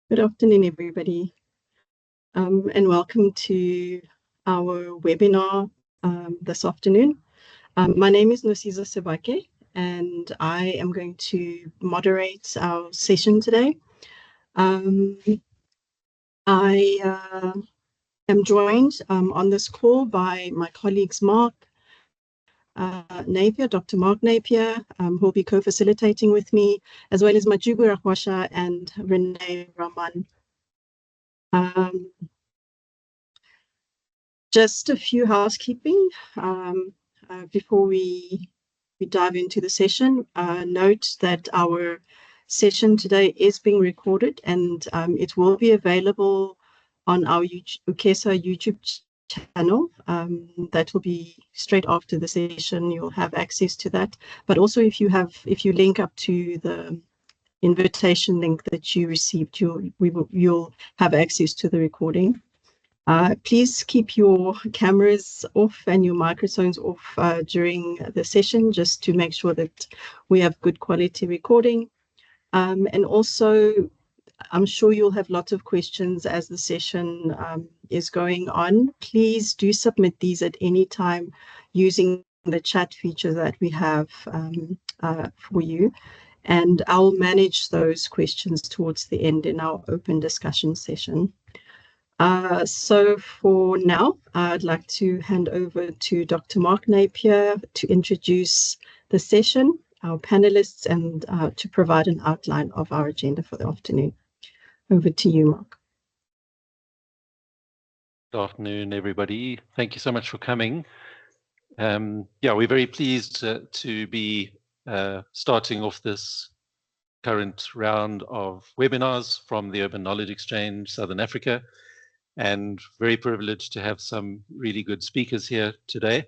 Good afternoon, everybody, and welcome to our webinar this afternoon. My name is Nosiza Sebake, and I am going to moderate our session today. I am joined on this call by my colleagues Mark Napier, Dr. Mark Napier, who will be co-facilitating with me, as well as Majugu Rakwasha and Renee Raman. Just a few housekeeping before we dive into the session. Note that our session today is being recorded, and it will be available on our uKESA YouTube channel. That will be straight after the session. You'll have access to that. But also, if you link up to the invitation link that you received, you'll have access to the recording. Please keep your cameras off and your microphones off during the session, just to make sure that we have good quality recording. And also, I'm sure you'll have lots of questions as the session is going on. Please do submit these at any time using the chat feature that we have for you. And I'll manage those questions towards the end in our open discussion session. So for now, I'd like to hand over to Dr. Mark Napier to introduce the session, our panelists, and to provide an outline of our agenda for the afternoon. Over to you, Mark. Good afternoon, everybody. Thank you so much for coming. Yeah, we're very pleased to be starting off this current round of webinars from the Urban Knowledge Exchange, Southern Africa, and very privileged to have some really good speakers here today.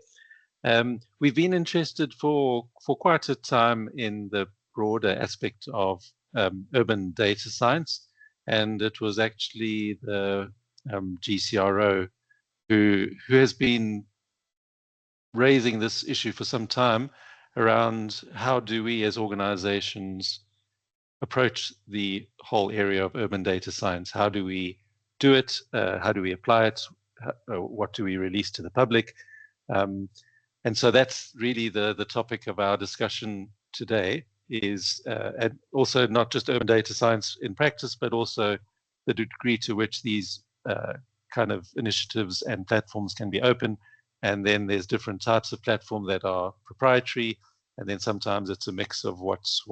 We've been interested for quite a time in the broader aspect of urban data science, and it was actually the GCRO who has been raising this issue for some time around how do we as organizations approach the whole area of urban data science. How do we do it? How do we apply it? What do we release to the public? And so that's really the topic of our discussion today, is and also not just urban data science in practice, but also the degree to which these kind of initiatives and platforms can be open. And then there's different types of platform that are proprietary, and then sometimes it's a mix of what's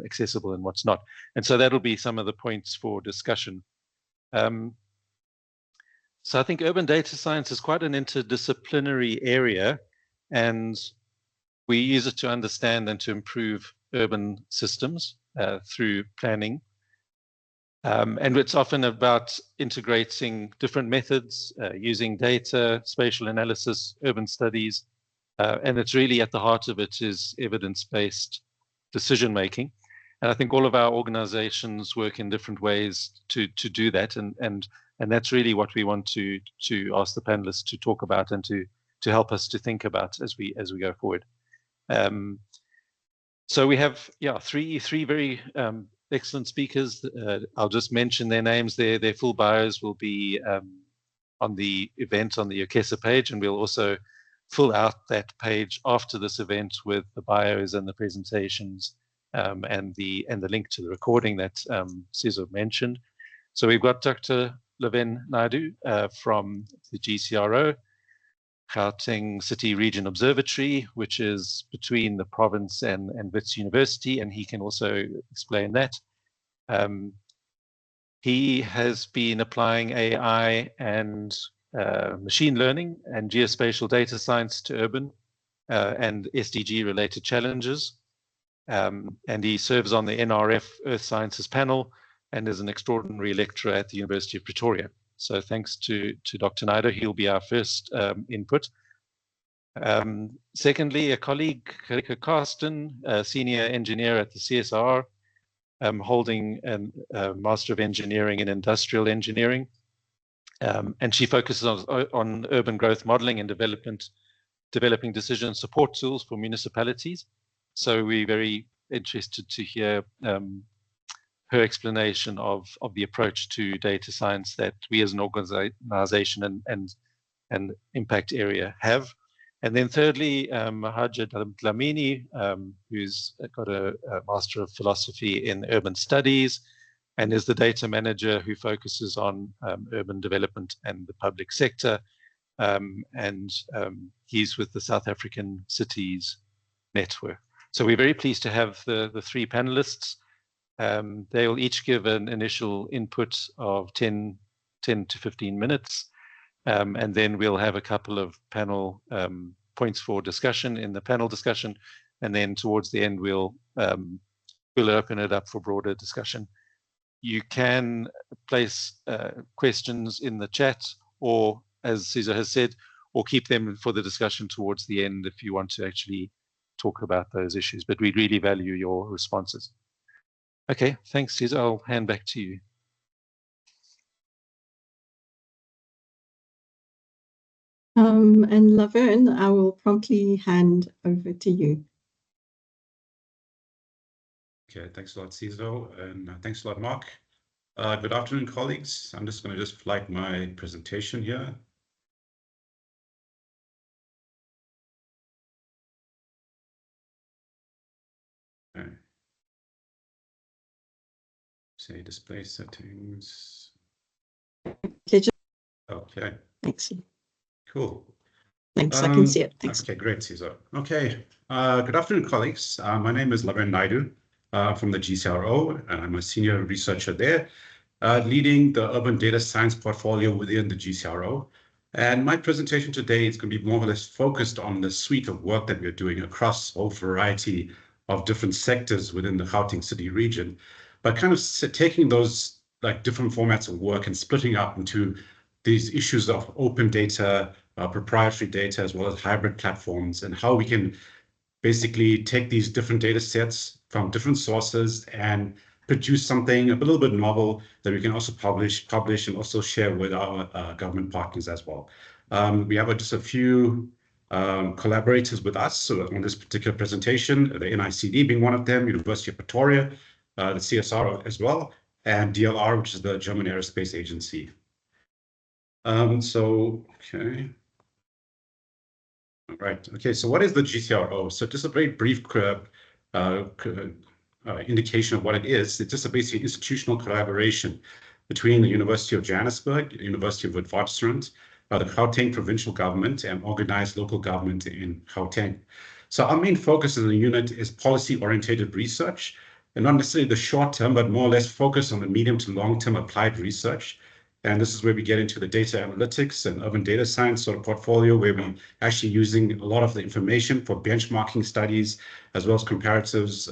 accessible and what's not. And so that'll be some of the points for discussion. So I think urban data science is quite an interdisciplinary area, and we use it to understand and to improve urban systems through planning. And it's often about integrating different methods, using data, spatial analysis, urban studies, and it's really at the heart of it is evidence-based decision-making. And I think all of our organizations work in different ways to do that, and that's really what we want to ask the panelists to talk about and to help us to think about as we go forward. So we have three very excellent speakers. I'll just mention their names. Their full bios will be on the event on the uKESA page, and we'll also fill out that page after this event with the bios and the presentations and the link to the recording that Cesar mentioned. So we've got Dr. Laven Naidu from the GCRO, Gauteng City-Region Observatory, which is between the province and Wits University, and he can also explain that. He has been applying AI and machine learning and geospatial data science to urban and SDG-related challenges. And he serves on the NRF Earth Sciences panel and is an extraordinary lecturer at the University of Pretoria. So thanks to Dr. Naidu, he'll be our first input. Secondly, a colleague, Karika Karsten, a senior engineer at the CSR, holding a Master of Engineering in Industrial Engineering. And she focuses on urban growth modeling and developing decision support tools for municipalities. So we're very interested to hear her explanation of the approach to data science that we as an organization and impact area have. And then thirdly, Haja Dlamini, who's got a Master of Philosophy in Urban Studies and is the data manager who focuses on urban development and the public sector. He's with the South African Cities Network. So we're very pleased to have the three panelists. They will each give an initial input of 10 to 15 minutes. And then we'll have a couple of panel points for discussion in the panel discussion. And then towards the end, we'll open it up for broader discussion. You can place questions in the chat, or as Cesar has said, or keep them for the discussion towards the end if you want to actually talk about those issues. But we really value your responses. Okay, thanks, Cesar. I'll hand back to you. And Laverne, I will promptly hand over to you. Okay, thanks a lot, Cesar, and thanks a lot, Mark. Good afternoon, colleagues. I'm just going to flag my presentation here. Okay. Say display settings. Okay. Excellent. Cool. Thanks, I can see it. Thanks. Okay, great, Cesar. Okay, good afternoon, colleagues. My name is Laverne Naidu from the GCRO, and I'm a senior researcher there, leading the urban data science portfolio within the GCRO. And my presentation today is going to be more or less focused on the suite of work that we're doing across a whole variety of different sectors within the Gauteng City region, but kind of taking those like different formats of work and splitting up into these issues of open data, proprietary data, as well as hybrid platforms, and how we can basically take these different data sets from different sources and produce something a little bit novel that we can also publish and also share with our government partners as well. We have just a few collaborators with us on this particular presentation, the NICD being one of them, University of Pretoria, the CSR as well, and DLR, which is the German Aerospace Agency. Okay. All right. Okay, so what is the GCRO? So just a very brief indication of what it is. It's just a basic institutional collaboration between the University of Johannesburg, the University of Witwatersrand, the Gauteng provincial government, and organized local government in Gauteng. So our main focus in the unit is policy-oriented research, and not necessarily the short term, but more or less focused on the medium to long-term applied research. And this is where we get into the data analytics and urban data science sort of portfolio, where we're actually using a lot of the information for benchmarking studies, as well as comparatives,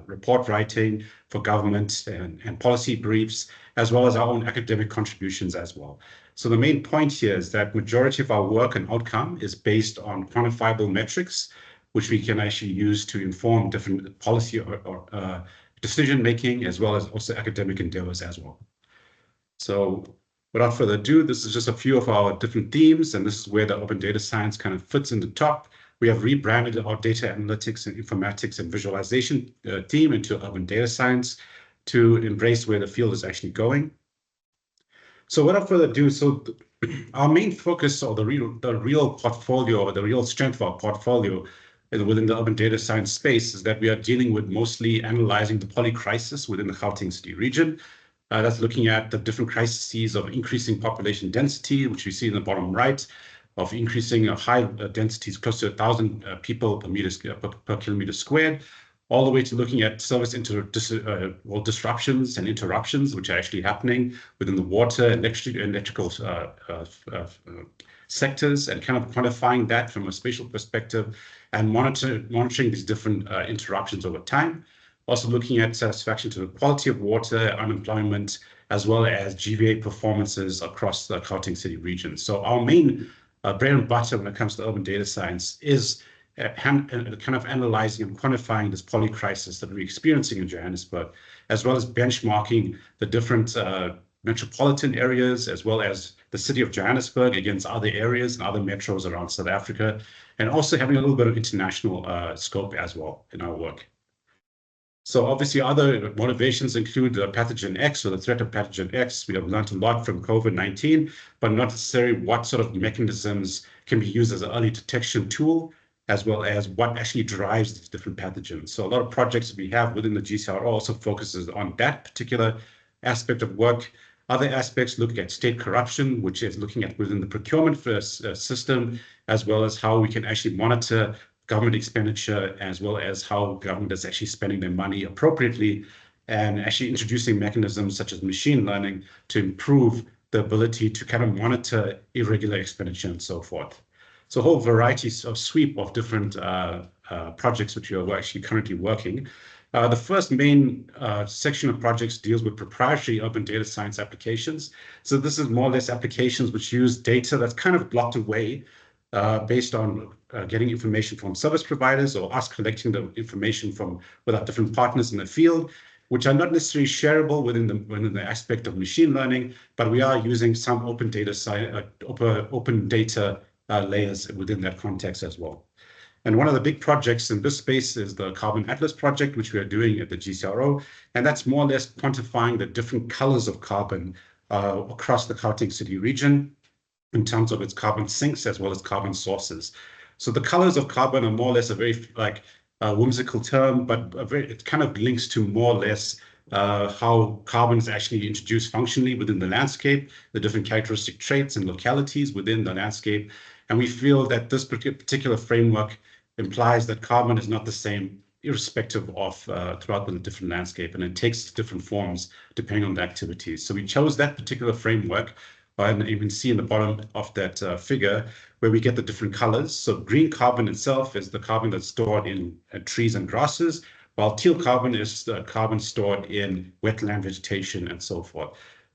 report writing for government and policy briefs, as well as our own academic contributions as well. So the main point here is that majority of our work and outcome is based on quantifiable metrics, which we can actually use to inform different policy or decision-making, as well as also academic endeavors as well. So without further ado, this is just a few of our different themes, and this is where the open data science kind of fits in the top. We have rebranded our data analytics and informatics and visualization team into urban data science to embrace where the field is actually going. So without further ado, so our main focus, or the real portfolio, or the real strength of our portfolio within the urban data science space, is that we are dealing with mostly analyzing the polycrisis within the Gauteng City region. That's looking at the different crises of increasing population density, which we see in the bottom right, of increasing high densities, close to 1,000 people per kilometer squared, all the way to looking at service disruptions and interruptions, which are actually happening within the water and electrical sectors, and kind of quantifying that from a spatial perspective and monitoring these different interruptions over time. Also looking at satisfaction to the quality of water, unemployment, as well as GVA performances across the Gauteng City region. So our main bread and butter when it comes to urban data science is kind of analyzing and quantifying this polycrisis that we're experiencing in Johannesburg, as well as benchmarking the different metropolitan areas, as well as the city of Johannesburg against other areas and other metros around South Africa, and also having a little bit of international scope as well in our work. So obviously other motivations include pathogen X, or the threat of pathogen X. We have learned a lot from COVID-19, but not necessarily what sort of mechanisms can be used as an early detection tool, as well as what actually drives these different pathogens. So a lot of projects that we have within the GCRO also focuses on that particular aspect of work. Other aspects look at state corruption, which is looking at within the procurement system, as well as how we can actually monitor government expenditure, as well as how government is actually spending their money appropriately, and actually introducing mechanisms such as machine learning to improve the ability to kind of monitor irregular expenditure and so forth. So a whole variety of sweep of different projects which we are actually currently working. The first main section of projects deals with proprietary urban data science applications. So this is more or less applications which use data that's kind of blocked away based on getting information from service providers, or us collecting the information from with our different partners in the field, which are not necessarily shareable within the aspect of machine learning, but we are using some open data layers within that context as well. And one of the big projects in this space is the Carbon Atlas project, which we are doing at the GCRO. And that's more or less quantifying the different colors of carbon across the Gauteng City region in terms of its carbon sinks as well as carbon sources. So the colors of carbon are more or less a very whimsical term, but it kind of links to more or less how carbon is actually introduced functionally within the landscape, the different characteristic traits and localities within the landscape. And we feel that this particular framework implies that carbon is not the same irrespective of throughout the different landscape, and it takes different forms depending on the activities. So we chose that particular framework, and you can see in the bottom of that figure where we get the different colors. So green carbon itself is the carbon that's stored in trees and grasses, while teal carbon is the carbon stored in wetland vegetation and so forth.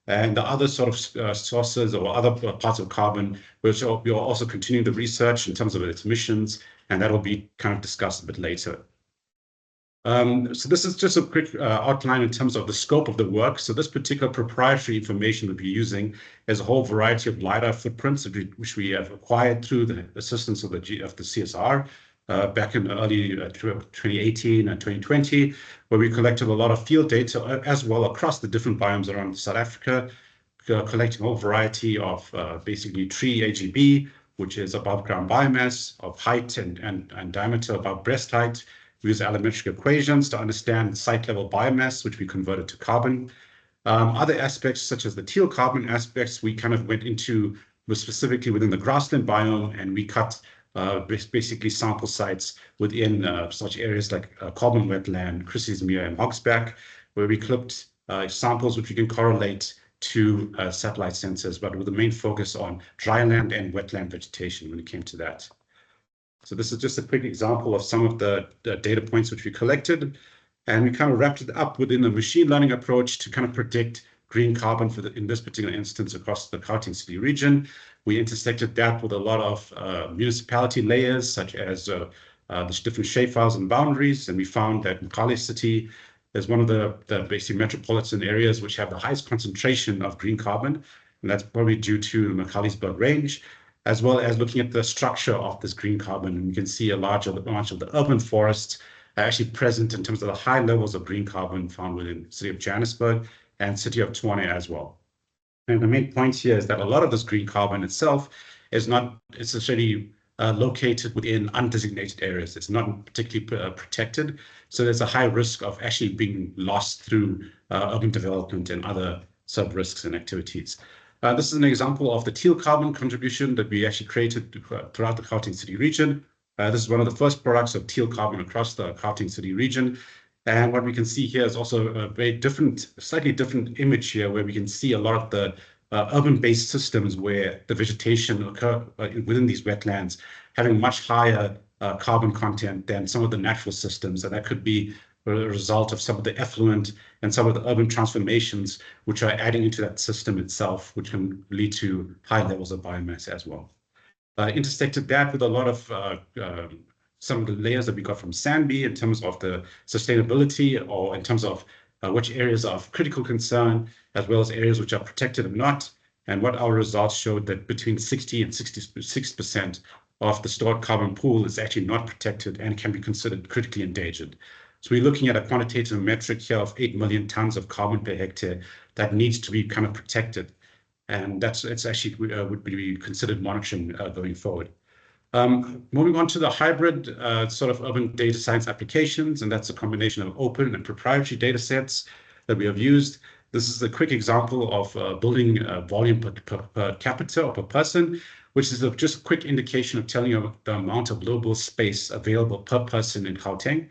And the other sort of sources or other parts of carbon, which we are also continuing the research in terms of its emissions, and that will be kind of discussed a bit later. So this is just a quick outline in terms of the scope of the work. So this particular proprietary information we'll be using is a whole variety of LiDAR footprints which we have acquired through the assistance of the CSR back in early 2018 and 2020, where we collected a lot of field data as well across the different biomes around South Africa, collecting a whole variety of basically tree AGB, which is above ground biomass, of height and diameter above breast height. We use allometric equations to understand site level biomass, which we converted to carbon. Other aspects, such as the teal carbon aspects, we kind of went into specifically within the grassland biome, and we cut basically sample sites within such areas like Carbon Wetland, Chrissy's Mere, and Hogsback, where we clipped samples which we can correlate to satellite sensors, but with the main focus on dryland and wetland vegetation when it came to that. So this is just a quick example of some of the data points which we collected, and we kind of wrapped it up within a machine learning approach to kind of predict green carbon in this particular instance across the Gauteng City region. We intersected that with a lot of municipality layers, such as the different shapefiles and boundaries, and we found that Mkhali City is one of the basic metropolitan areas which have the highest concentration of green carbon, and that's probably due to the Mkhalisberg range, as well as looking at the structure of this green carbon. And you can see a large of the urban forests are actually present in terms of the high levels of green carbon found within the city of Johannesburg and city of Tshwane as well. And the main point here is that a lot of this green carbon itself is not necessarily located within undesignated areas. It's not particularly protected. So there's a high risk of actually being lost through urban development and other sub-risks and activities. This is an example of the teal carbon contribution that we actually created throughout the Gauteng City region. This is one of the first products of teal carbon across the Gauteng City region. And what we can see here is also a very different, slightly different image here, where we can see a lot of the urban-based systems where the vegetation occur within these wetlands having much higher carbon content than some of the natural systems. And that could be a result of some of the effluent and some of the urban transformations which are adding into that system itself, which can lead to high levels of biomass as well. Intersected that with a lot of some of the layers that we got from SANBI in terms of the sustainability, or in terms of which areas are of critical concern, as well as areas which are protected or not. And what our results showed that between 60 and 66% of the stored carbon pool is actually not protected and can be considered critically endangered. So we're looking at a quantitative metric here of 8 million tons of carbon per hectare that needs to be kind of protected. And it's actually would be considered monitoring going forward. Moving on to the hybrid sort of urban data science applications, and that's a combination of open and proprietary data sets that we have used. This is a quick example of building volume per capita or per person, which is just a quick indication of telling you the amount of livable space available per person in Gauteng.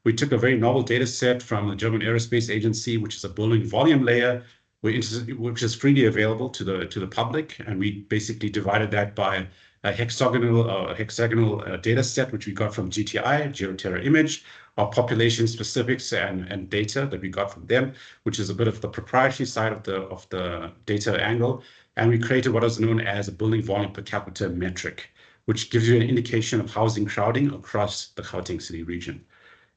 We took a very novel data set from the German Aerospace Agency, which is a building volume layer, which is freely available to the public, and we basically divided that by a hexagonal data set, which we got from GTI, GeoTerra Image, our population specifics and data that we got from them, which is a bit of the proprietary side of the data angle. And we created what is known as a building volume per capita metric, which gives you an indication of housing crowding across the Gauteng City region.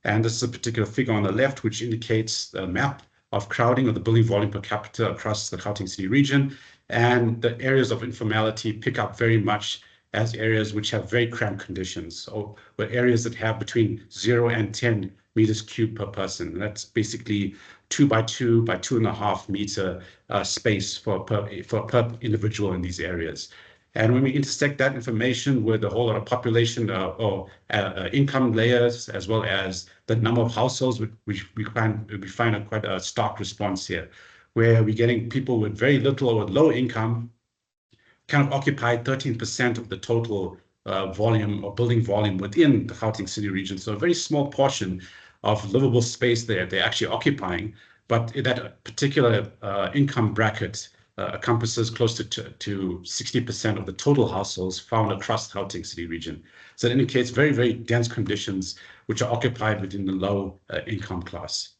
And this is a particular figure on the left, which indicates the map of crowding of the building volume per capita across the Gauteng City region. And the areas of informality pick up very much as areas which have very cramped conditions, or areas that have between 0 and 10 meters cubed per person. And that's basically 2 by 2 by 2.5 meter space per individual in these areas. And when we intersect that information with a whole lot of population or income layers, as well as the number of households, we find quite a stark response here, where we're getting people with very little or with low income kind of occupy 13% of the total volume or building volume within the Gauteng City region. So a very small portion of livable space they're actually occupying, but that particular income bracket encompasses close to 60% of the total households found across the Gauteng City region. So it indicates very, very dense conditions which are occupied within the low income class.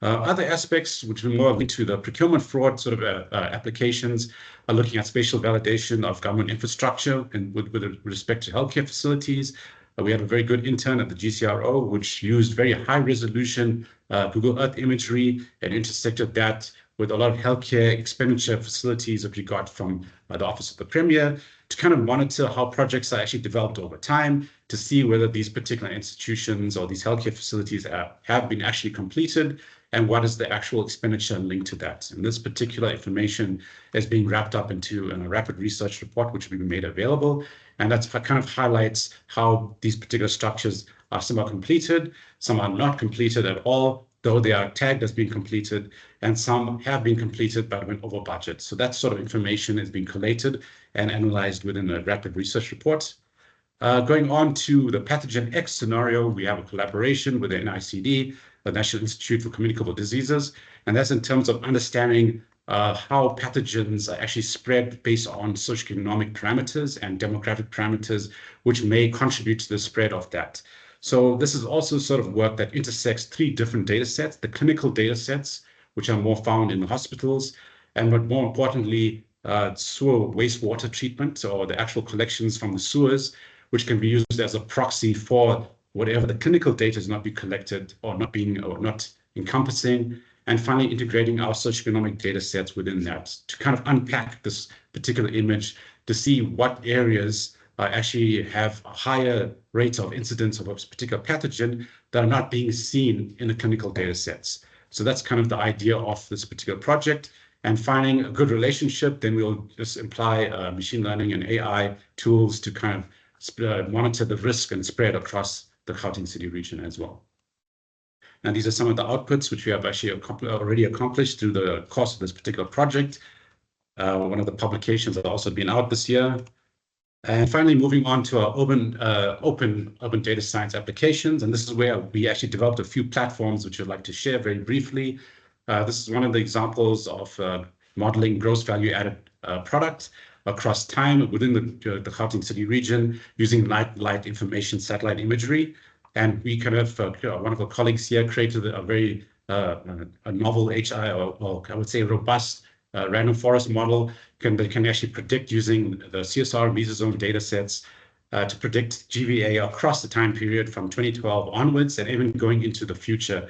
Other aspects which are more linked to the procurement fraud sort of applications are looking at spatial validation of government infrastructure and with respect to healthcare facilities. We have a very good intern at the GCRO, which used very high resolution Google Earth imagery and intersected that with a lot of healthcare expenditure facilities that we got from the Office of the Premier to kind of monitor how projects are actually developed over time, to see whether these particular institutions or these healthcare facilities have been actually completed, and what is the actual expenditure linked to that. And this particular information is being wrapped up into a rapid research report, which will be made available. And that's kind of highlights how these particular structures are some are completed, some are not completed at all, though they are tagged as being completed, and some have been completed but went over budget. So that sort of information is being collated and analyzed within a rapid research report. Going on to the pathogen X scenario, we have a collaboration with the NICD, the National Institute for Communicable Diseases, and that's in terms of understanding how pathogens are actually spread based on socioeconomic parameters and demographic parameters, which may contribute to the spread of that. So this is also sort of work that intersects 3 different data sets: the clinical data sets, which are more found in the hospitals, and but more importantly, sewer wastewater treatment, or the actual collections from the sewers, which can be used as a proxy for whatever the clinical data is not being collected or not encompassing, and finally integrating our socioeconomic data sets within that to kind of unpack this particular image to see what areas actually have higher rates of incidence of a particular pathogen that are not being seen in the clinical data sets. So that's kind of the idea of this particular project. And finding a good relationship, then we'll just apply machine learning and AI tools to kind of monitor the risk and spread across the Gauteng City region as well. And these are some of the outputs which we have actually already accomplished through the course of this particular project. One of the publications has also been out this year. And finally, moving on to our open data science applications. And this is where we actually developed a few platforms which I'd like to share very briefly. This is one of the examples of modeling gross value added products across time within the Gauteng City region using light information satellite imagery. And we kind of, one of our colleagues here created a very a novel HI, or I would say robust random forest model that can actually predict using the CSR mesozone data sets to predict GVA across the time period from 2012 onwards, and even going into the future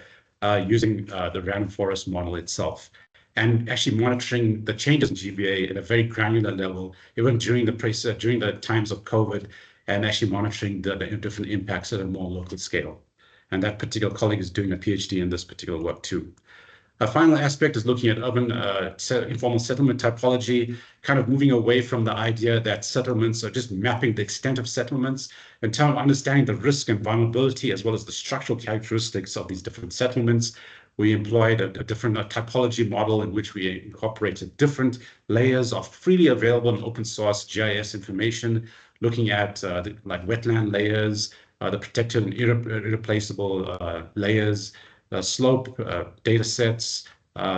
using the random forest model itself, and actually monitoring the changes in GVA at a very granular level, even during the times of COVID, and actually monitoring the different impacts at a more local scale. and that particular colleague is doing a PhD in this particular work too. A final aspect is looking at urban informal settlement typology, kind of moving away from the idea that settlements are just mapping the extent of settlements, in terms of understanding the risk and vulnerability as well as the structural characteristics of these different settlements. We employed a different typology model in which we incorporated different layers of freely available and open source GIS information, looking at like wetland layers, the protected and irreplaceable layers, slope data sets,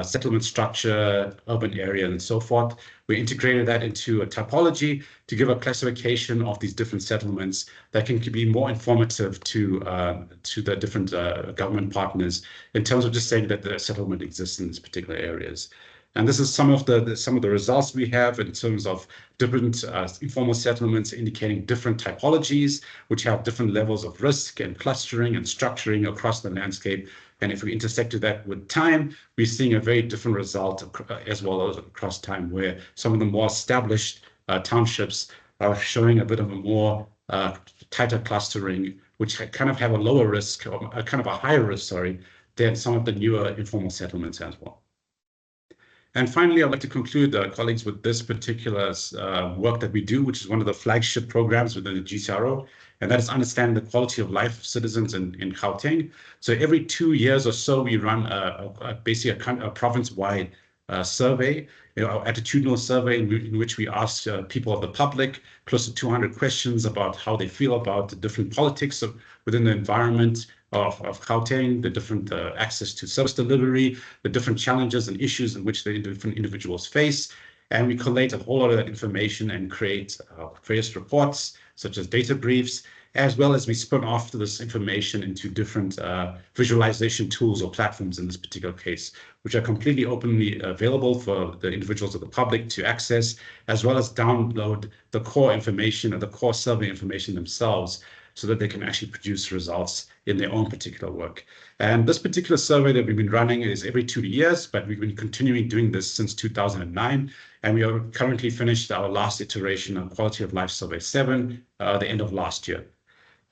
settlement structure, urban area, and so forth. We integrated that into a typology to give a classification of these different settlements that can be more informative to the different government partners in terms of just saying that the settlement exists in these particular areas. And this is some of the results we have in terms of different informal settlements indicating different typologies, which have different levels of risk and clustering and structuring across the landscape. And if we intersected that with time, we're seeing a very different result as well as across time, where some of the more established townships are showing a bit of a more tighter clustering, which kind of have a lower risk, or kind of a higher risk, sorry, than some of the newer informal settlements as well. And finally, I'd like to conclude, colleagues, with this particular work that we do, which is one of the flagship programs within the GCRO, and that is understanding the quality of life of citizens in Gauteng. So every 2 years or so, we run basically a province-wide survey, attitudinal survey in which we ask people of the public close to 200 questions about how they feel about the different politics within the environment of Gauteng, the different access to service delivery, the different challenges and issues in which the different individuals face. And we collate a whole lot of that information and create various reports, such as data briefs, as well as we spin off this information into different visualization tools or platforms in this particular case, which are completely openly available for the individuals of the public to access, as well as download the core information or the core survey information themselves, so that they can actually produce results in their own particular work. And this particular survey that we've been running is every 2 years, but we've been continuing doing this since 2009. And we are currently finished our last iteration of Quality of Life Survey 7, the end of last year.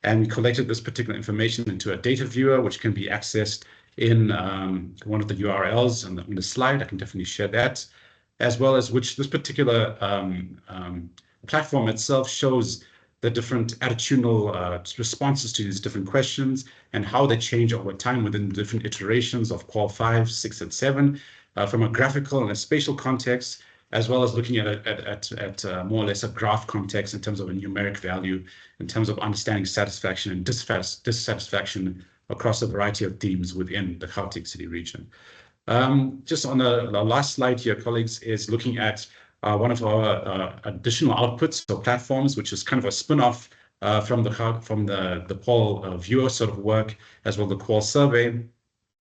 And we collected this particular information into a data viewer, which can be accessed in one of the URLs on the slide. I can definitely share that, as well as which this particular platform itself shows the different attitudinal responses to these different questions and how they change over time within the different iterations of Qual 5, 6, and 7, from a graphical and a spatial context, as well as looking at more or less a graph context in terms of a numeric value, in terms of understanding satisfaction and dissatisfaction across a variety of themes within the Gauteng City region. Just on the last slide here, colleagues, is looking at one of our additional outputs or platforms, which is kind of a spin-off from the Qual viewer sort of work, as well as the Qual survey.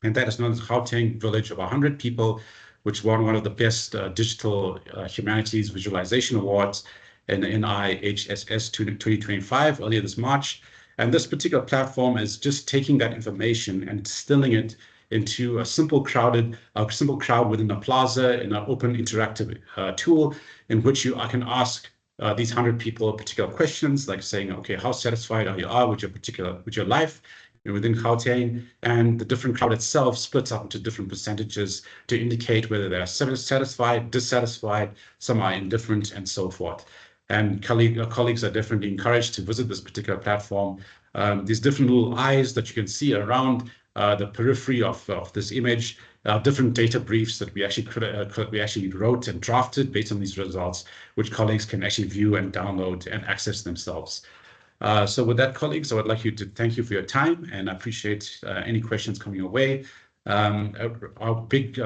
And that is known as Gauteng Village of 100 People, which won one of the best digital humanities visualization awards in the NIHSS 2025 earlier this March. And this particular platform is just taking that information and distilling it into a simple crowd within a plaza in an open interactive tool in which I can ask these 100 people particular questions, like saying, okay, how satisfied are you with your life within Gauteng? And the different crowd itself splits up into different percentages to indicate whether they are satisfied, dissatisfied, some are indifferent, and so forth. And colleagues are definitely encouraged to visit this particular platform. These different little eyes that you can see around the periphery of this image, different data briefs that we actually wrote and drafted based on these results, which colleagues can actually view and download and access themselves. So with that, colleagues, I would like to thank you for your time, and I appreciate any questions coming your way. Our big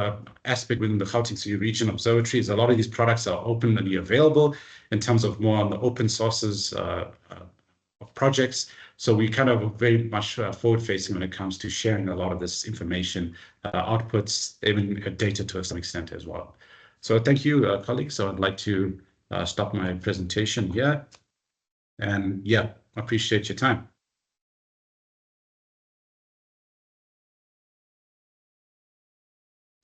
aspect within the Gauteng City-Region Observatory is a lot of these products are openly available in terms of more on the open sources of projects. So we kind of very much forward-facing when it comes to sharing a lot of this information, outputs, even data to some extent as well. So thank you, colleagues. So I'd like to stop my presentation here. And yeah, appreciate your time.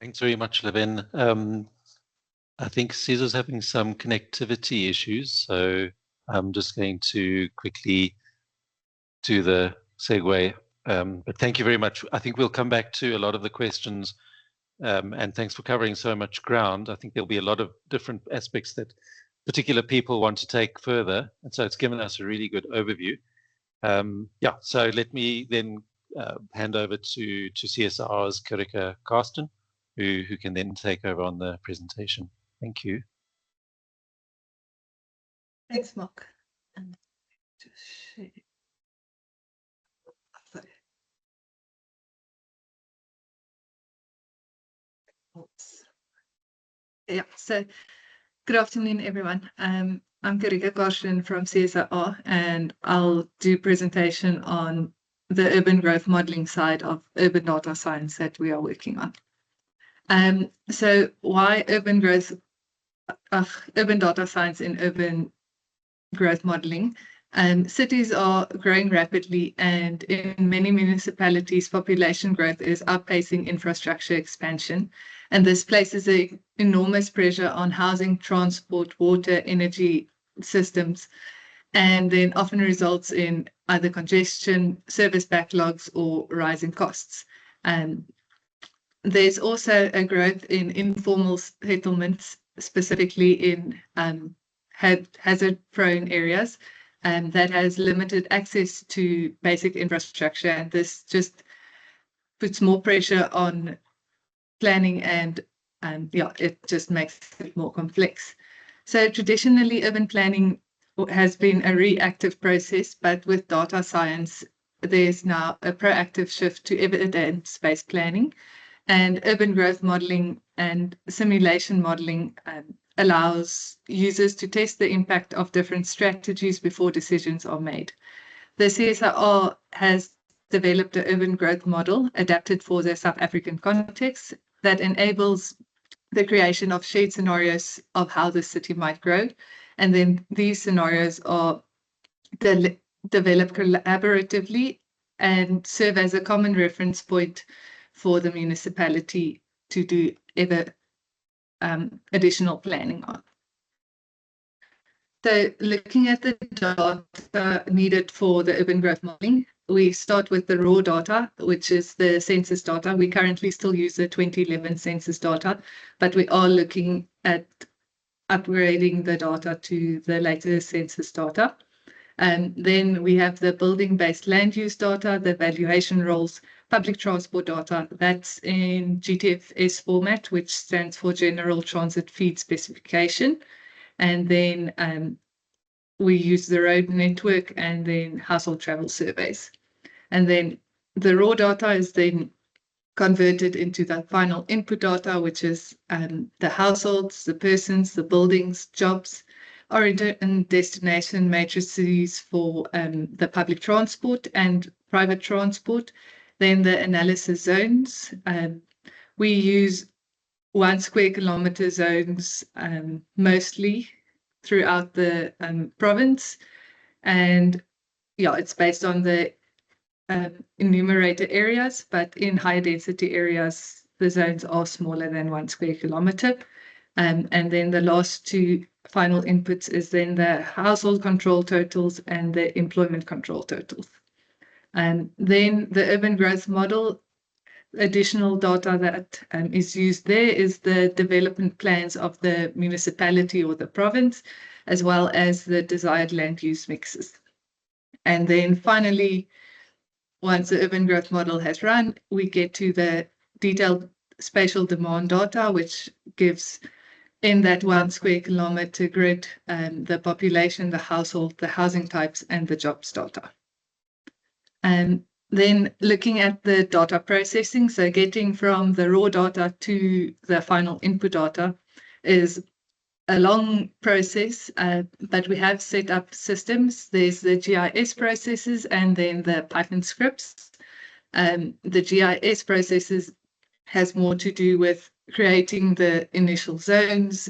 Thanks very much, Levin. I think Caesar's having some connectivity issues, so I'm just going to quickly do the segue But thank you very much. I think we'll come back to a lot of the questions, and thanks for covering so much ground. I think there'll be a lot of different aspects that particular people want to take further, and so it's given us a really good overview. Yeah, so let me then hand over to CSR's Karika Karsten, who can then take over on the presentation. Thank you. Thanks, Mark. Yeah, so good afternoon, everyone. I'm Karika Karsten from CSR, and I'll do a presentation on the urban growth modeling side of urban data science that we are working on. So why urban data science in urban growth modeling? Cities are growing rapidly, and in many municipalities, population growth is outpacing infrastructure expansion. And this places an enormous pressure on housing, transport, water, energy systems, and then often results in either congestion, service backlogs, or rising costs. There's also a growth in informal settlements, specifically in hazard-prone areas, and that has limited access to basic infrastructure. And this just puts more pressure on planning, and yeah, it just makes it more complex. So traditionally, urban planning has been a reactive process, but with data science, there's now a proactive shift to evidence-based planning, and urban growth modeling and simulation modeling allows users to test the impact of different strategies before decisions are made. The CSIR has developed an urban growth model adapted for the South African context that enables the creation of shared scenarios of how the city might grow. And then these scenarios are developed collaboratively and serve as a common reference point for the municipality to do additional planning on. So looking at the data needed for the urban growth modeling, we start with the raw data, which is the census data. We currently still use the 2011 census data, but we are looking at upgrading the data to the latest census data. And then we have the building-based land use data, the valuation roles, public transport data. That's in GTFS format, which stands for General Transit Feed Specification. And then we use the road network and then household travel surveys. And then the raw data is then converted into the final input data, which is the households, the persons, the buildings, jobs, origin and destination matrices for the public transport and private transport. Then the analysis zones. We use 1 square kilometer zones mostly throughout the province. And yeah, it's based on the enumerated areas, but in high density areas, the zones are smaller than 1 square kilometer. And then the last two final inputs is then the household control totals and the employment control totals. And then the urban growth model, additional data that is used there is the development plans of the municipality or the province, as well as the desired land use mixes. And then finally, once the urban growth model has run, we get to the detailed spatial demand data, which gives in that 1 square kilometer grid the population, the household, the housing types, and the jobs data. And then looking at the data processing, so getting from the raw data to the final input data is a long process, but we have set up systems. There's the GIS processes and then the Python scripts. The GIS processes has more to do with creating the initial zones,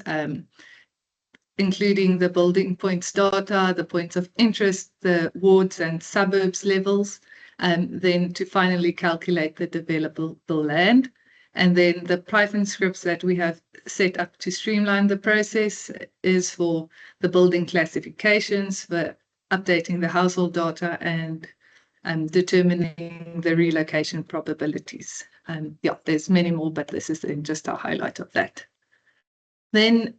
including the building points data, the points of interest, the wards and suburbs levels, then to finally calculate the developable land. And then the Python scripts that we have set up to streamline the process is for the building classifications, for updating the household data, and determining the relocation probabilities. Yeah, there's many more, but this is just a highlight of that. Then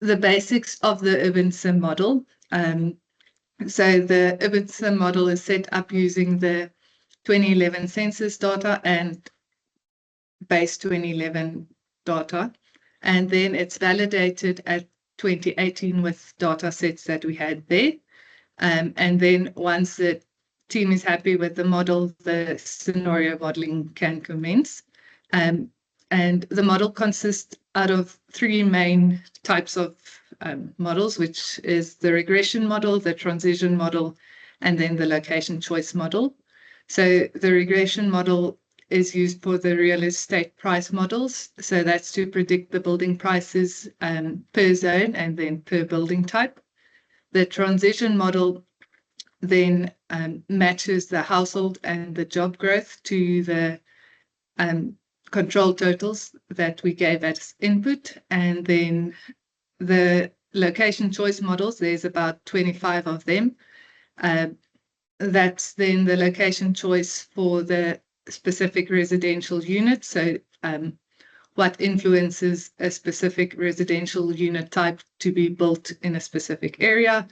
the basics of the urban sim model. So the urban sim model is set up using the 2011 census data and base 2011 data, and then it's validated at 2018 with data sets that we had there. And then once the team is happy with the model, the scenario modeling can commence. And the model consists out of three main types of models, which is the regression model, the transition model, and then the location choice model. So the regression model is used for the real estate price models. So that's to predict the building prices per zone and then per building type. The transition model then matches the household and the job growth to the control totals that we gave as input. And then the location choice models, there's about 25 of them. That's then the location choice for the specific residential unit. So what influences a specific residential unit type to be built in a specific area.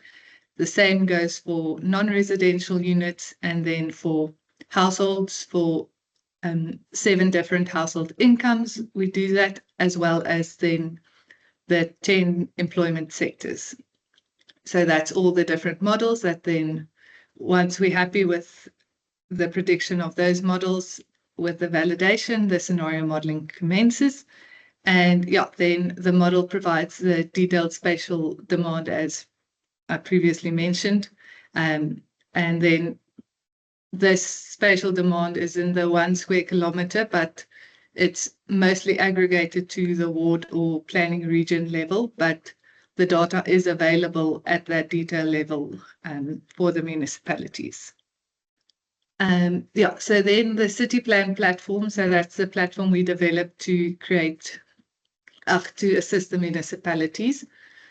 The same goes for non-residential units, and then for households, for 7 different household incomes, we do that, as well as then the 10 employment sectors. So that's all the different models that then, once we're happy with the prediction of those models, with the validation, the scenario modeling commences. And yeah, then the model provides the detailed spatial demand as I previously mentioned. And then this spatial demand is in the 1 square kilometer, but it's mostly aggregated to the ward or planning region level, but the data is available at that detail level for the municipalities. Yeah, so then the city plan platform, so that's the platform we developed to create, to assist the municipalities.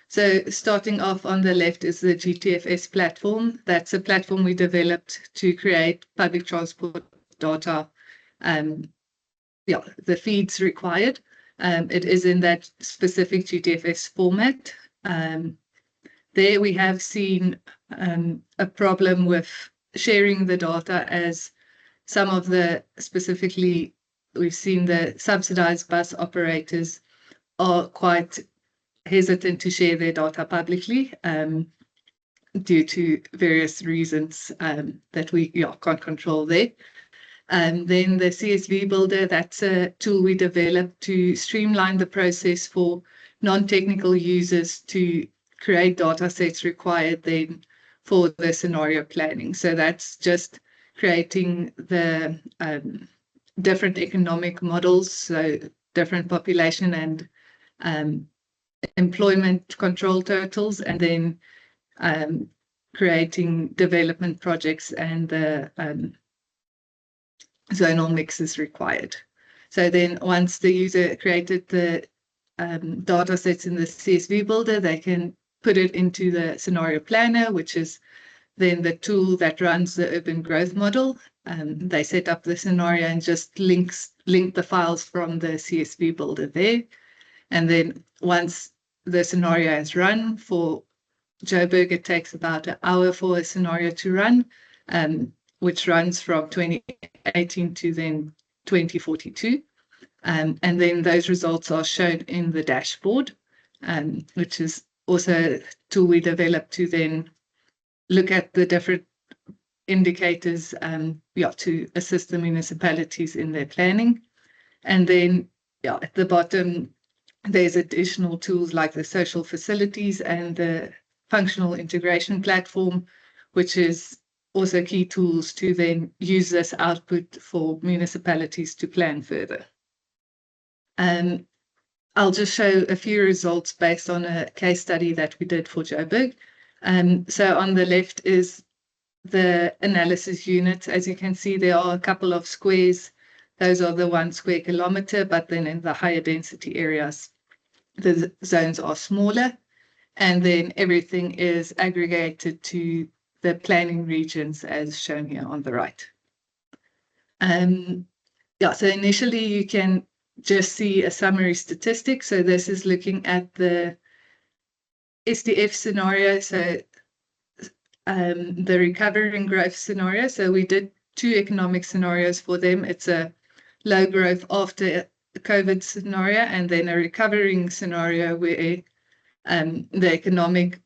So starting off on the left is the GTFS platform. That's a platform we developed to create public transport data. Yeah, the feeds required. It is in that specific GTFS format. There we have seen a problem with sharing the data, as some of the, specifically, we've seen the subsidized bus operators are quite hesitant to share their data publicly due to various reasons that we can't control there. Then the CSV Builder, that's a tool we developed to streamline the process for non-technical users to create data sets required then for the scenario planning. So that's just creating the different economic models, so different population and employment control totals, and then creating development projects and the zonal mixes required. So then once the user created the data sets in the CSV Builder, they can put it into the scenario planner, which is then the tool that runs the urban growth model. They set up the scenario and just link the files from the CSV Builder there. And then once the scenario is run, for Joburg, it takes about an hour for a scenario to run, which runs from 2018 to then 2042. And then those results are shown in the dashboard, which is also a tool we developed to then look at the different indicators to assist the municipalities in their planning. And then at the bottom, there's additional tools like the social facilities and the functional integration platform, which is also key tools to then use this output for municipalities to plan further. I'll just show a few results based on a case study that we did for Joburg. So on the left is the analysis unit. As you can see, there are a couple of squares. Those are the 1 square kilometer, but then in the higher density areas, the zones are smaller. And then everything is aggregated to the planning regions as shown here on the right. Yeah, so initially you can just see a summary statistic. So this is looking at the SDF scenario, so the recovery and growth scenario. So we did 2 economic scenarios for them. It's a low growth after the COVID scenario, and then a recovering scenario where the economic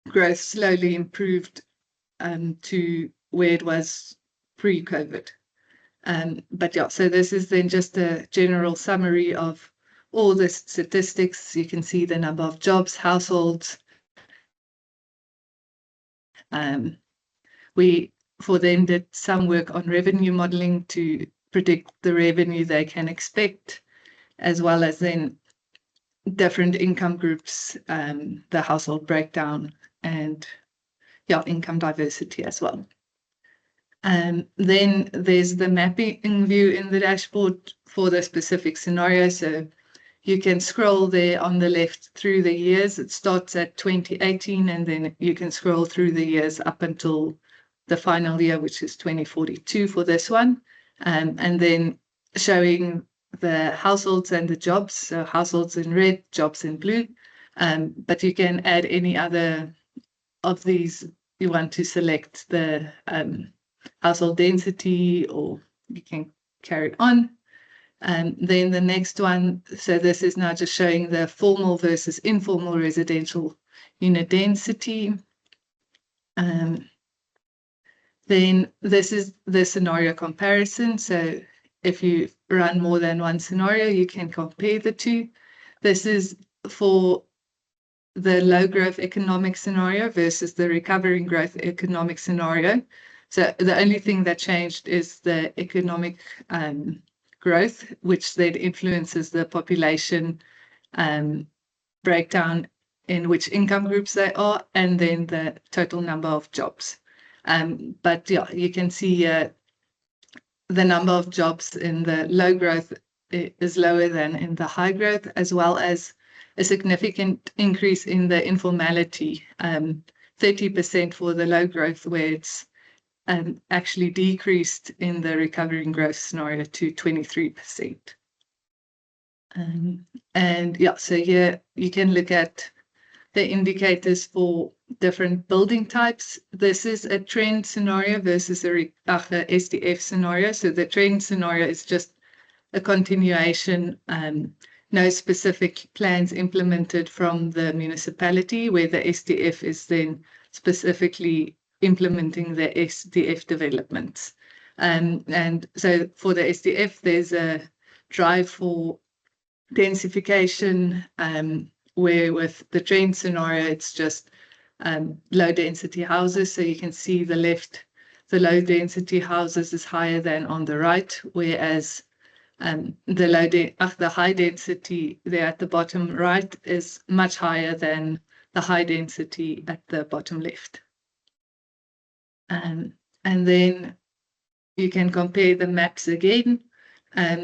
growth slowly improved to where it was pre-COVID. But yeah, so this is then just a general summary of all the statistics. You can see the number of jobs, households. We, for them, did some work on revenue modeling to predict the revenue they can expect, as well as then different income groups, the household breakdown, and yeah, income diversity as well. Then there's the mapping view in the dashboard for the specific scenario. So you can scroll there on the left through the years. It starts at 2018, and then you can scroll through the years up until the final year, which is 2042 for this one. And then showing the households and the jobs. So households in red, jobs in blue. But you can add any other of these you want to select, the household density, or you can carry on. And then the next one, so this is now just showing the formal versus informal residential unit density. Then this is the scenario comparison. So if you run more than one scenario, you can compare the two. This is for the low growth economic scenario versus the recovering growth economic scenario. So the only thing that changed is the economic growth, which then influences the population breakdown in which income groups they are, and then the total number of jobs. But yeah, you can see the number of jobs in the low growth is lower than in the high growth, as well as a significant increase in the informality, 30% for the low growth, where it's actually decreased in the recovery and growth scenario to 23%. And yeah, so here you can look at the indicators for different building types. This is a trend scenario versus a SDF scenario. So the trend scenario is just a continuation, no specific plans implemented from the municipality, where the SDF is then specifically implementing the SDF developments. And so for the SDF, there's a drive for densification, where with the trend scenario, it's just low density houses. So you can see the left, the low density houses is higher than on the right, whereas the high density there at the bottom right is much higher than the high density at the bottom left. And then you can compare the maps again.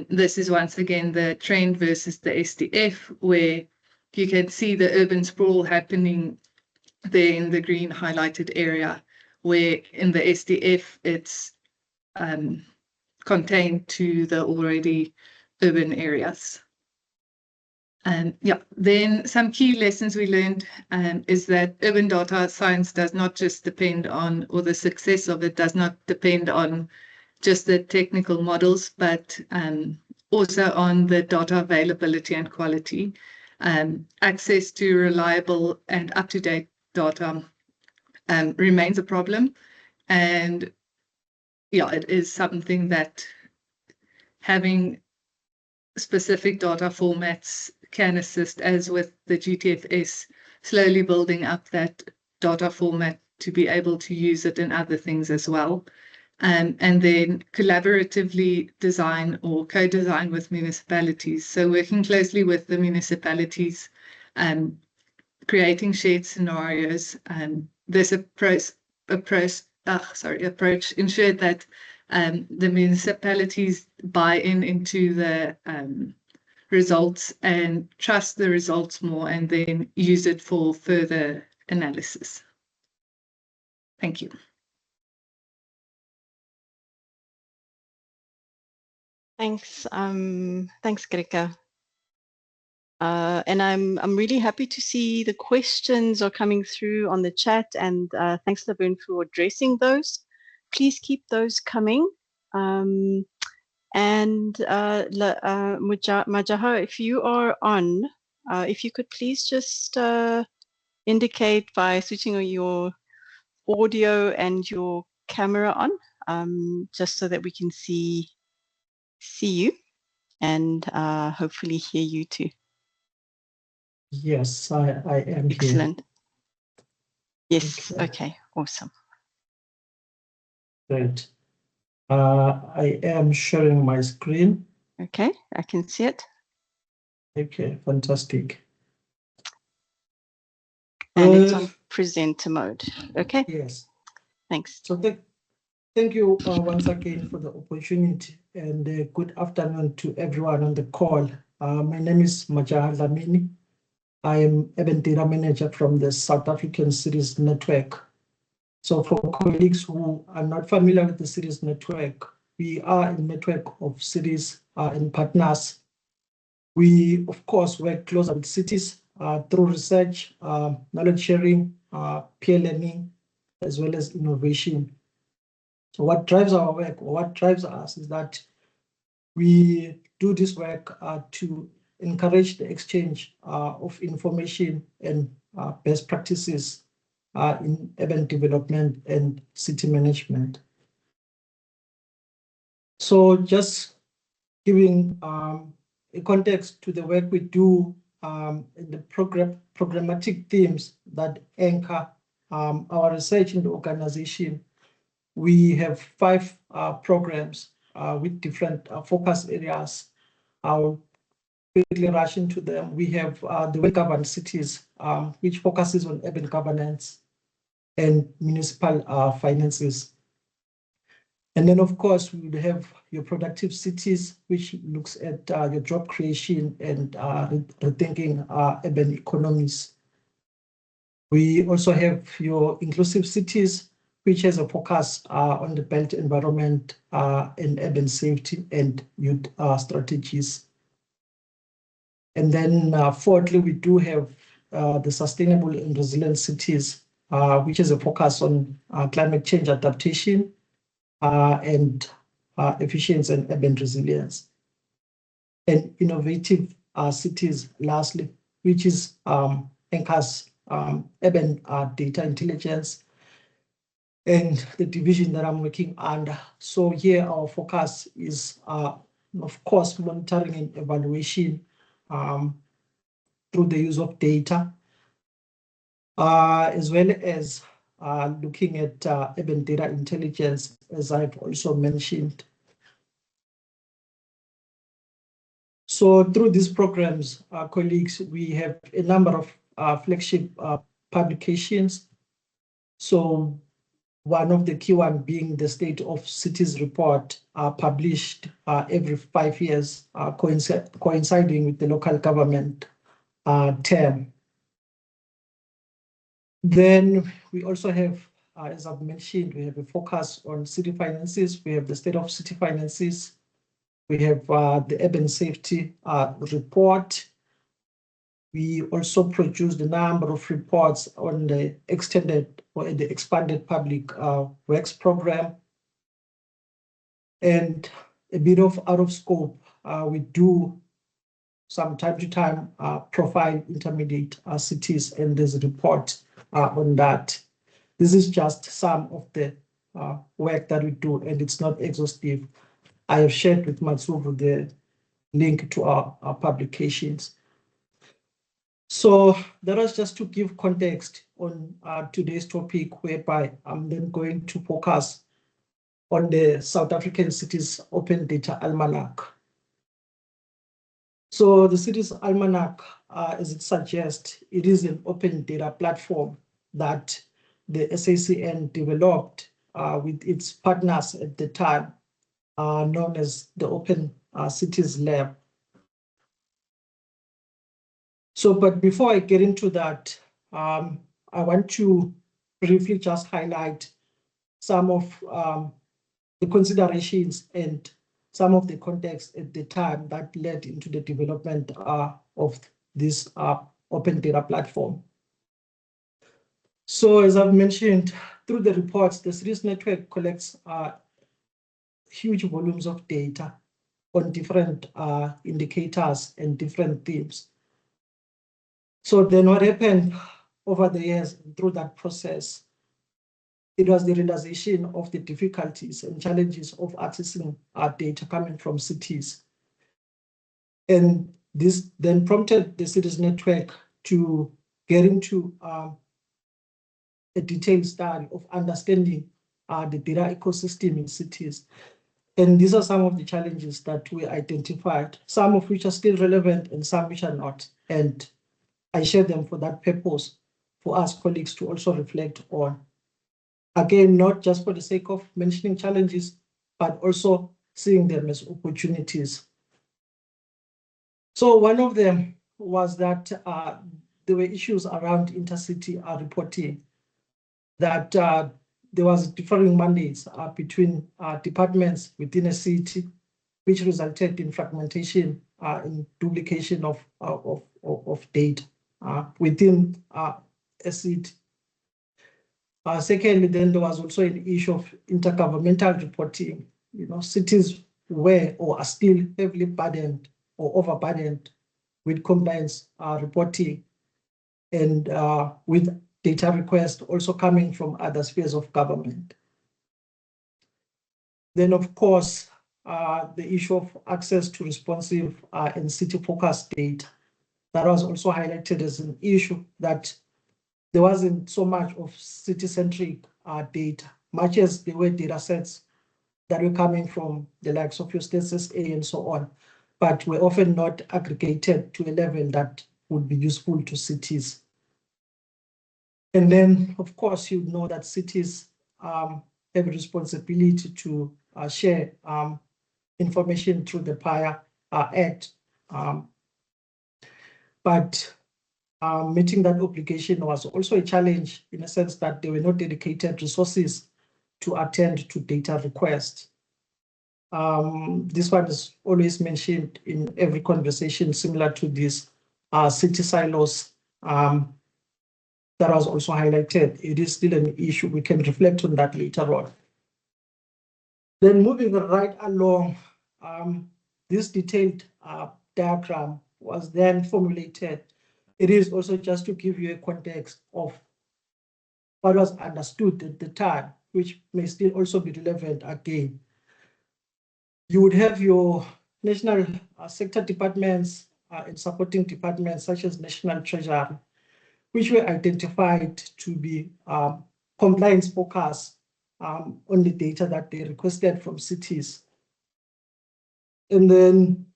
This is once again the trend versus the SDF, where you can see the urban sprawl happening there in the green highlighted area, where in the SDF it's contained to the already urban areas. Yeah, then some key lessons we learned is that urban data science does not just depend on, or the success of it does not depend on just the technical models, but also on the data availability and quality. Access to reliable and up-to-date data remains a problem. And yeah, it is something that having specific data formats can assist, as with the GTFS, slowly building up that data format to be able to use it in other things as well. And then collaboratively design or co-design with municipalities. So working closely with the municipalities, creating shared scenarios. This approach ensured that the municipalities buy into the results and trust the results more, and then use it for further analysis. Thank you. Thanks, thanks, Greta. And I'm really happy to see the questions are coming through on the chat, and thanks, Laverne, for addressing those. Please keep those coming. And Majaha, if you are on, if you could please just indicate by switching on your audio and your camera on, just so that we can see you and hopefully hear you too. Yes, I am Excellent. Here. Yes, okay, awesome. Great. I am sharing my screen. Okay, I can see it. Okay, fantastic. And it's on presenter mode. Okay. Yes. Thanks. So thank you once again for the opportunity, and good afternoon to everyone on the call. My name is Majaha Dlamini. I am Urban Data Manager from the South African Cities Network. So for colleagues who are not familiar with the Cities Network, we are a network of cities and partners. We, of course, work closer with cities through research, knowledge sharing, peer learning, as well as innovation. So what drives our work, or what drives us, is that we do this work to encourage the exchange of information and best practices in urban development and city management. So just giving a context to the work we do in the programmatic themes that anchor our research in the organization. We have 5 programs with different focus areas. I'll quickly rush into them. We have the well-governed cities, which focuses on urban governance and municipal finances. And then, of course, we would have your productive cities, which looks at your job creation and rethinking urban economies. We also have your inclusive cities, which has a focus on the built environment and urban safety and youth strategies. And then fourthly, we do have the sustainable and resilient cities, which is a focus on climate change adaptation and efficiency and urban resilience. And innovative cities, lastly, which is anchors urban data intelligence and the division that I'm working under. So here our focus is, of course, monitoring and evaluation through the use of data, as well as looking at urban data intelligence, as I've also mentioned. So through these programs, colleagues, we have a number of flagship publications. So one of the key ones being the State of Cities report, published every 5 years, coinciding with the local government term. Then we also have, as I've mentioned, we have a focus on city finances. We have the State of City Finances. We have the Urban Safety report. We also produced a number of reports on the extended or the expanded public works program. And a bit of out of scope, we do from time to time profile intermediate cities, and there's a report on that. This is just some of the work that we do, and it's not exhaustive. I have shared with Matsubu the link to our publications. So that was just to give context on today's topic, whereby I'm then going to focus on the South African Cities Open Data Almanac. So the Cities Almanac, as it suggests, it is an open data platform that the SACN developed with its partners at the time, known as the Open Cities Lab. So, but before I get into that, I want to briefly just highlight some of the considerations and some of the context at the time that led into the development of this open data platform. So as I've mentioned, through the reports, the Cities Network collects huge volumes of data on different indicators and different themes. So then what happened over the years through that process, it was the realization of the difficulties and challenges of accessing our data coming from cities. And this then prompted the Cities Network to get into a detailed study of understanding the data ecosystem in cities. And these are some of the challenges that we identified, some of which are still relevant and some which are not. And I share them for that purpose, for us colleagues to also reflect on. Again, not just for the sake of mentioning challenges, but also seeing them as opportunities. So one of them was that there were issues around intercity reporting, that there was differing mandates between departments within a city, which resulted in fragmentation and duplication of data within a city. Secondly, then there was also an issue of intergovernmental reporting. You know, cities were or are still heavily burdened or overburdened with compliance reporting and with data requests also coming from other spheres of government. Then, of course, the issue of access to responsive and city-focused data. That was also highlighted as an issue, that there wasn't so much of city-centric data, much as there were data sets that were coming from the likes of your Census A and so on, but were often not aggregated to a level that would be useful to cities. And then, of course, you know that cities have a responsibility to share information through the PIA Act. But meeting that obligation was also a challenge in a sense that there were no dedicated resources to attend to data requests. This one is always mentioned in every conversation similar to this, city silos. That was also highlighted. It is still an issue. We can reflect on that later on. Then moving right along, this detailed diagram was then formulated. It is also just to give you a context of what was understood at the time, which may still also be relevant again. You would have your national sector departments and supporting departments such as National Treasury, which were identified to be compliance focused on the data that they requested from cities. And then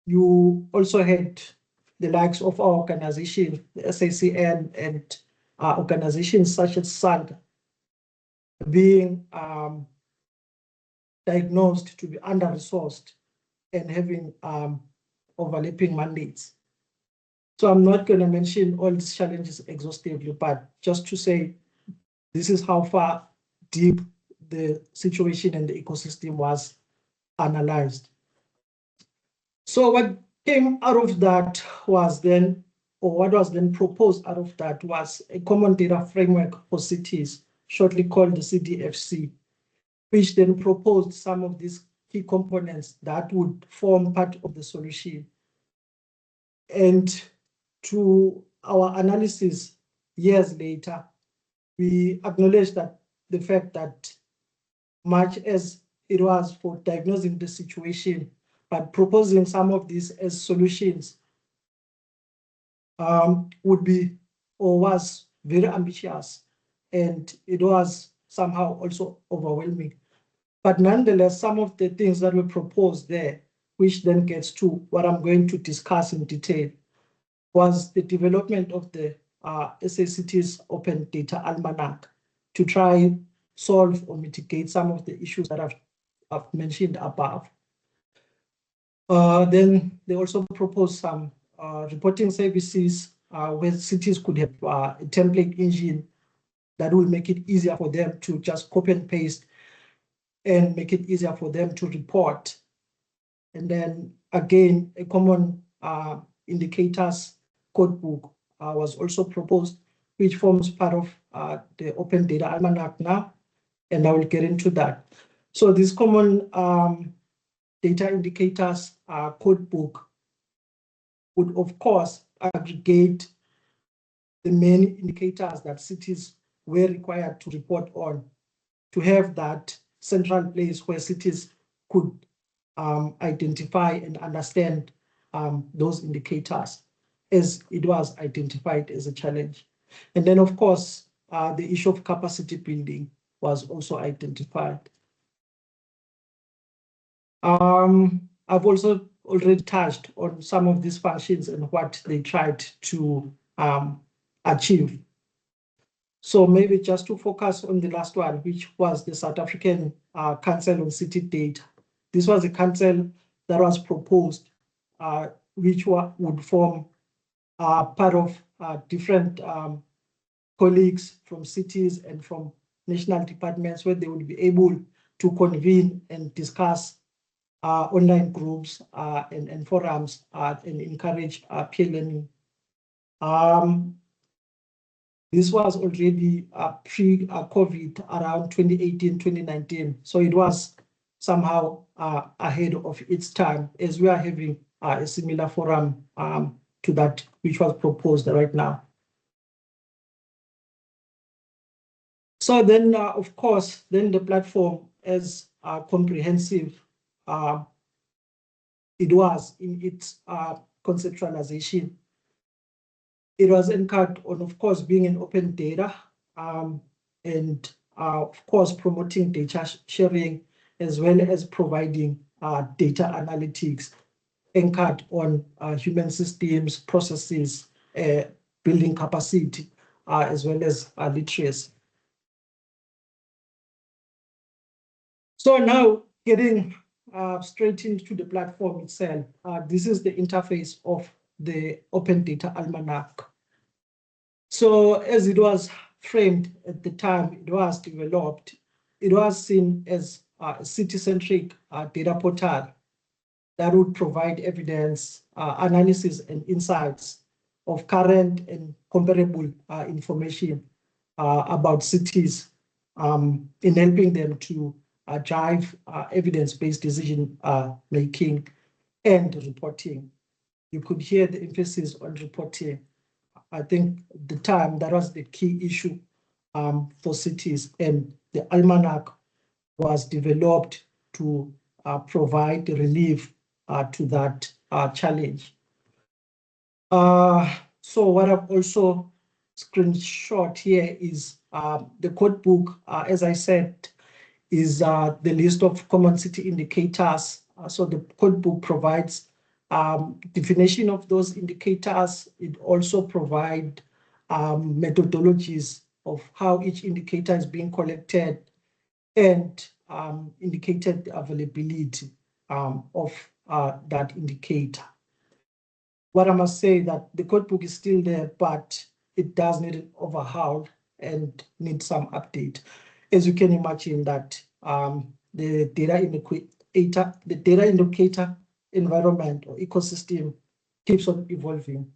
you also had the likes of our organization, the SACN, and organizations such as SAND being diagnosed to be under-resourced and having overlapping mandates. So I'm not going to mention all these challenges exhaustively, but just to say this is how far deep the situation and the ecosystem was analyzed. So what came out of that was then, or what was then proposed out of that was a common data framework for cities, shortly called the CDFC, which then proposed some of these key components that would form part of the solution. And to our analysis years later, we acknowledge that the fact that much as it was for diagnosing the situation, but proposing some of these as solutions would be or was very ambitious, and it was somehow also overwhelming. But nonetheless, some of the things that were proposed there, which then gets to what I'm going to discuss in detail, was the development of the SACT's Open Data Almanac to try solve or mitigate some of the issues that I've mentioned above. Then they also proposed some reporting services where cities could have a template engine that will make it easier for them to just copy and paste and make it easier for them to report. And then again, a common indicators codebook was also proposed, which forms part of the Open Data Almanac now, and I will get into that. So this common data indicators codebook would, of course, aggregate the main indicators that cities were required to report on, to have that central place where cities could identify and understand those indicators as it was identified as a challenge. And then, of course, the issue of capacity building was also identified. I've also already touched on some of these functions and what they tried to achieve. So maybe just to focus on the last one, which was the South African Council on City Data. This was a council that was proposed, which would form part of different colleagues from cities and from national departments, where they would be able to convene and discuss online groups and forums and encourage peer learning. This was already pre-COVID around 2018, 2019. So it was somehow ahead of its time, as we are having a similar forum to that which was proposed right now. So then, of course, then the platform as comprehensive it was in its conceptualization. It was anchored on, of course, being an open data and, of course, promoting data sharing, as well as providing data analytics anchored on human systems, processes, building capacity, as well as literacy. So now getting straight into the platform itself, this is the interface of the Open Data Almanac. So as it was framed at the time it was developed, it was seen as a city-centric data portal that would provide evidence, analysis, and insights of current and comparable information about cities in helping them to drive evidence-based decision making and reporting. You could hear the emphasis on reporting. I think at the time that was the key issue for cities, and the almanac was developed to provide relief to that challenge. So what I've also screenshot here is the code book, as I said, is the list of common city indicators. So the code book provides definition of those indicators. It also provides methodologies of how each indicator is being collected and indicated availability of that indicator. What I must say that the code book is still there, but it does need an overhaul and need some update. As you can imagine that the data indicator environment or ecosystem keeps on evolving.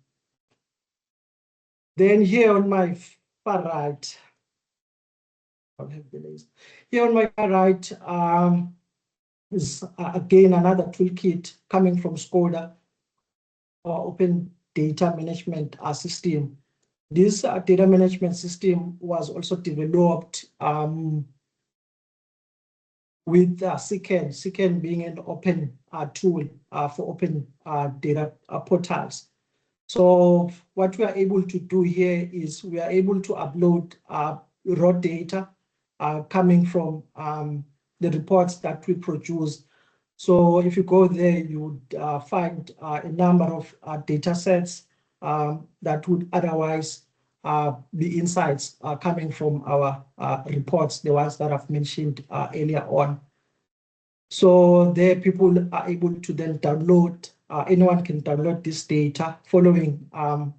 Then here on my far right, I'll have the list. Here on my far right is again another toolkit coming from Skoda, or Open Data Management System. This data management system was also developed with SICAN being an open tool for open data portals. So what we are able to do here is we are able to upload raw data coming from the reports that we produce. So if you go there, you would find a number of data sets that would otherwise be insights coming from our reports, the ones that I've mentioned earlier on. So there people are able to then download, anyone can download this data following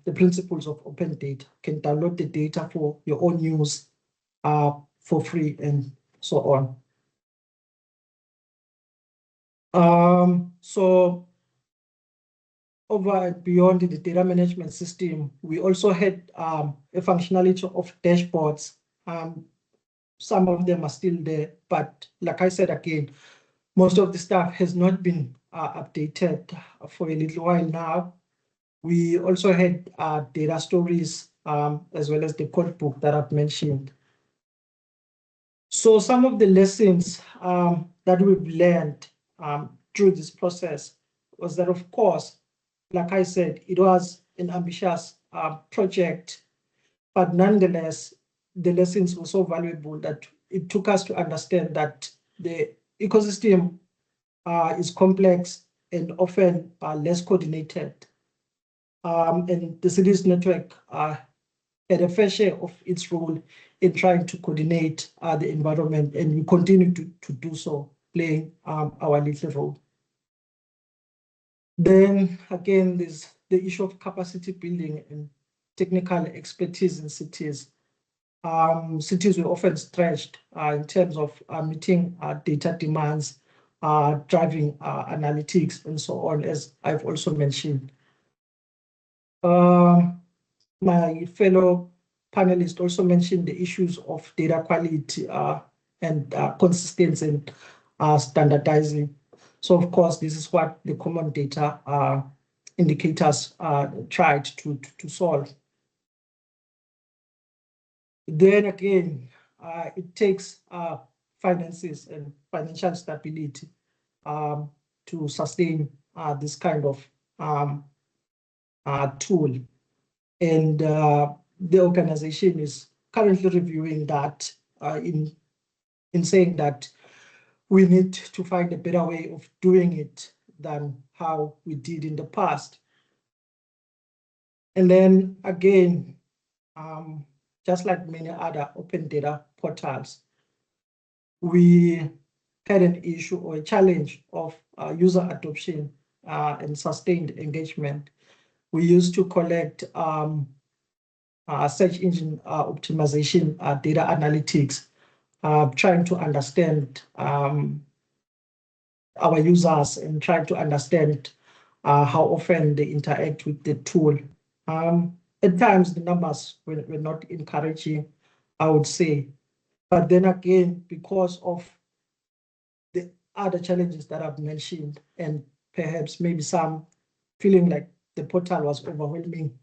the principles of open data, can download the data for your own use for free and so on. So over and beyond the data management system, we also had a functionality of dashboards. Some of them are still there, but like I said again, most of the stuff has not been updated for a little while now. We also had data stories as well as the code book that I've mentioned. So some of the lessons that we've learned through this process was that, of course, like I said, it was an ambitious project, but nonetheless, the lessons were so valuable that it took us to understand that the ecosystem is complex and often less coordinated. And the city's network had a fair share of its role in trying to coordinate the environment, and we continue to do so, playing our little role. Then again, there's the issue of capacity building and technical expertise in cities. Cities were often stretched in terms of meeting data demands, driving analytics, and so on, as I've also mentioned. My fellow panelists also mentioned the issues of data quality and consistency and standardizing. So of course, this is what the common data indicators tried to solve. Then again, it takes finances and financial stability to sustain this kind of tool. And the organization is currently reviewing that in saying that we need to find a better way of doing it than how we did in the past. And then again, just like many other open data portals, we had an issue or a challenge of user adoption and sustained engagement. We used to collect search engine optimization data analytics, trying to understand our users and trying to understand how often they interact with the tool. At times, the numbers were not encouraging, I would say. But then again, because of the other challenges that I've mentioned, and perhaps maybe some feeling like the portal was overwhelming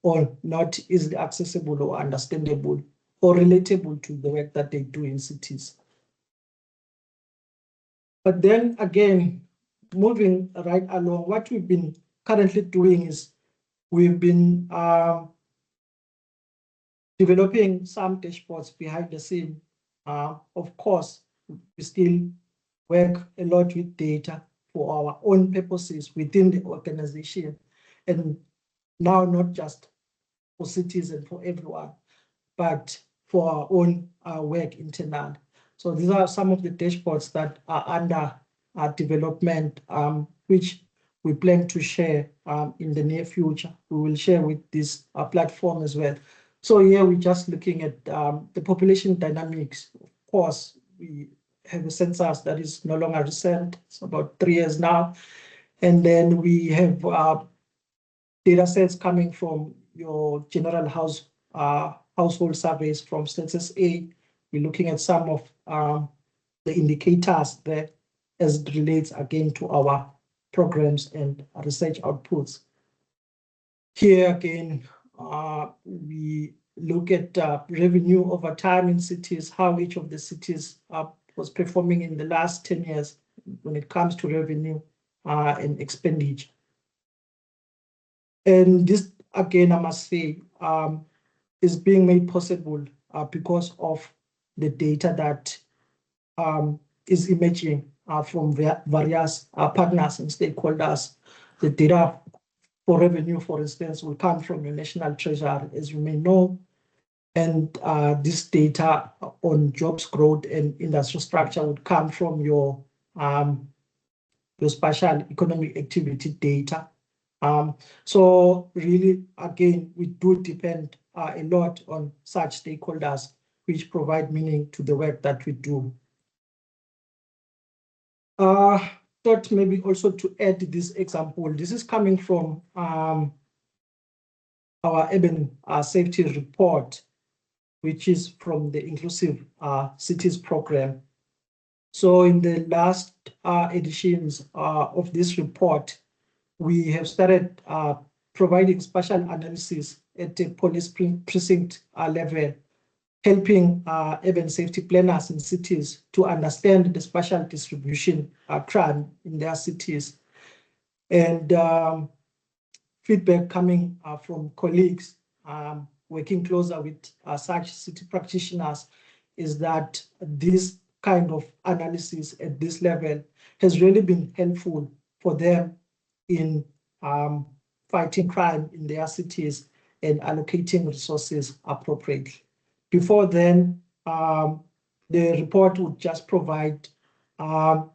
or not easily accessible or understandable or relatable to the work that they do in cities. But then again, moving right along, what we've been currently doing is we've been developing some dashboards behind the scene. Of course, we still work a lot with data for our own purposes within the organization, and now not just for cities and for everyone, but for our own work internally. So these are some of the dashboards that are under development, which we plan to share in the near future. We will share with this platform as well. So here we're just looking at the population dynamics. Of course, we have a census that is no longer recent. It's about 3 years now. And then we have data sets coming from your general household surveys from Census A. We're looking at some of the indicators there as it relates again to our programs and research outputs. Here again, we look at revenue over time in cities, how each of the cities was performing in the last 10 years when it comes to revenue and expenditure. And this, again, I must say, is being made possible because of the data that is emerging from various partners and stakeholders. The data for revenue, for instance, will come from your national treasury, as you may know. And this data on jobs growth and industrial structure would come from your spatial economic activity data. So really, again, we do depend a lot on such stakeholders which provide meaning to the work that we do. thought maybe also to add this example. This is coming from our urban safety report, which is from the Inclusive Cities program. So in the last editions of this report, we have started providing spatial analysis at the police precinct level, helping urban safety planners in cities to understand the spatial distribution crime in their cities. And feedback coming from colleagues working closer with such city practitioners is that this kind of analysis at this level has really been helpful for them in fighting crime in their cities and allocating resources appropriately. Before then, the report would just provide some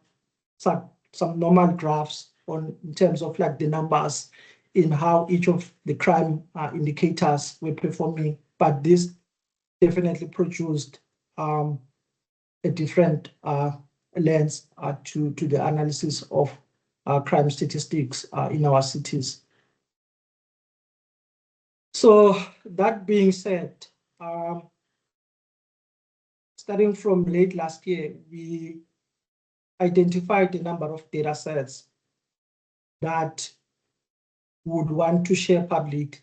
normal graphs in terms of like the numbers in how each of the crime indicators were performing, but this definitely produced a different lens to the analysis of crime statistics in our cities. So that being said, starting from late last year, we identified a number of data sets that would want to share public.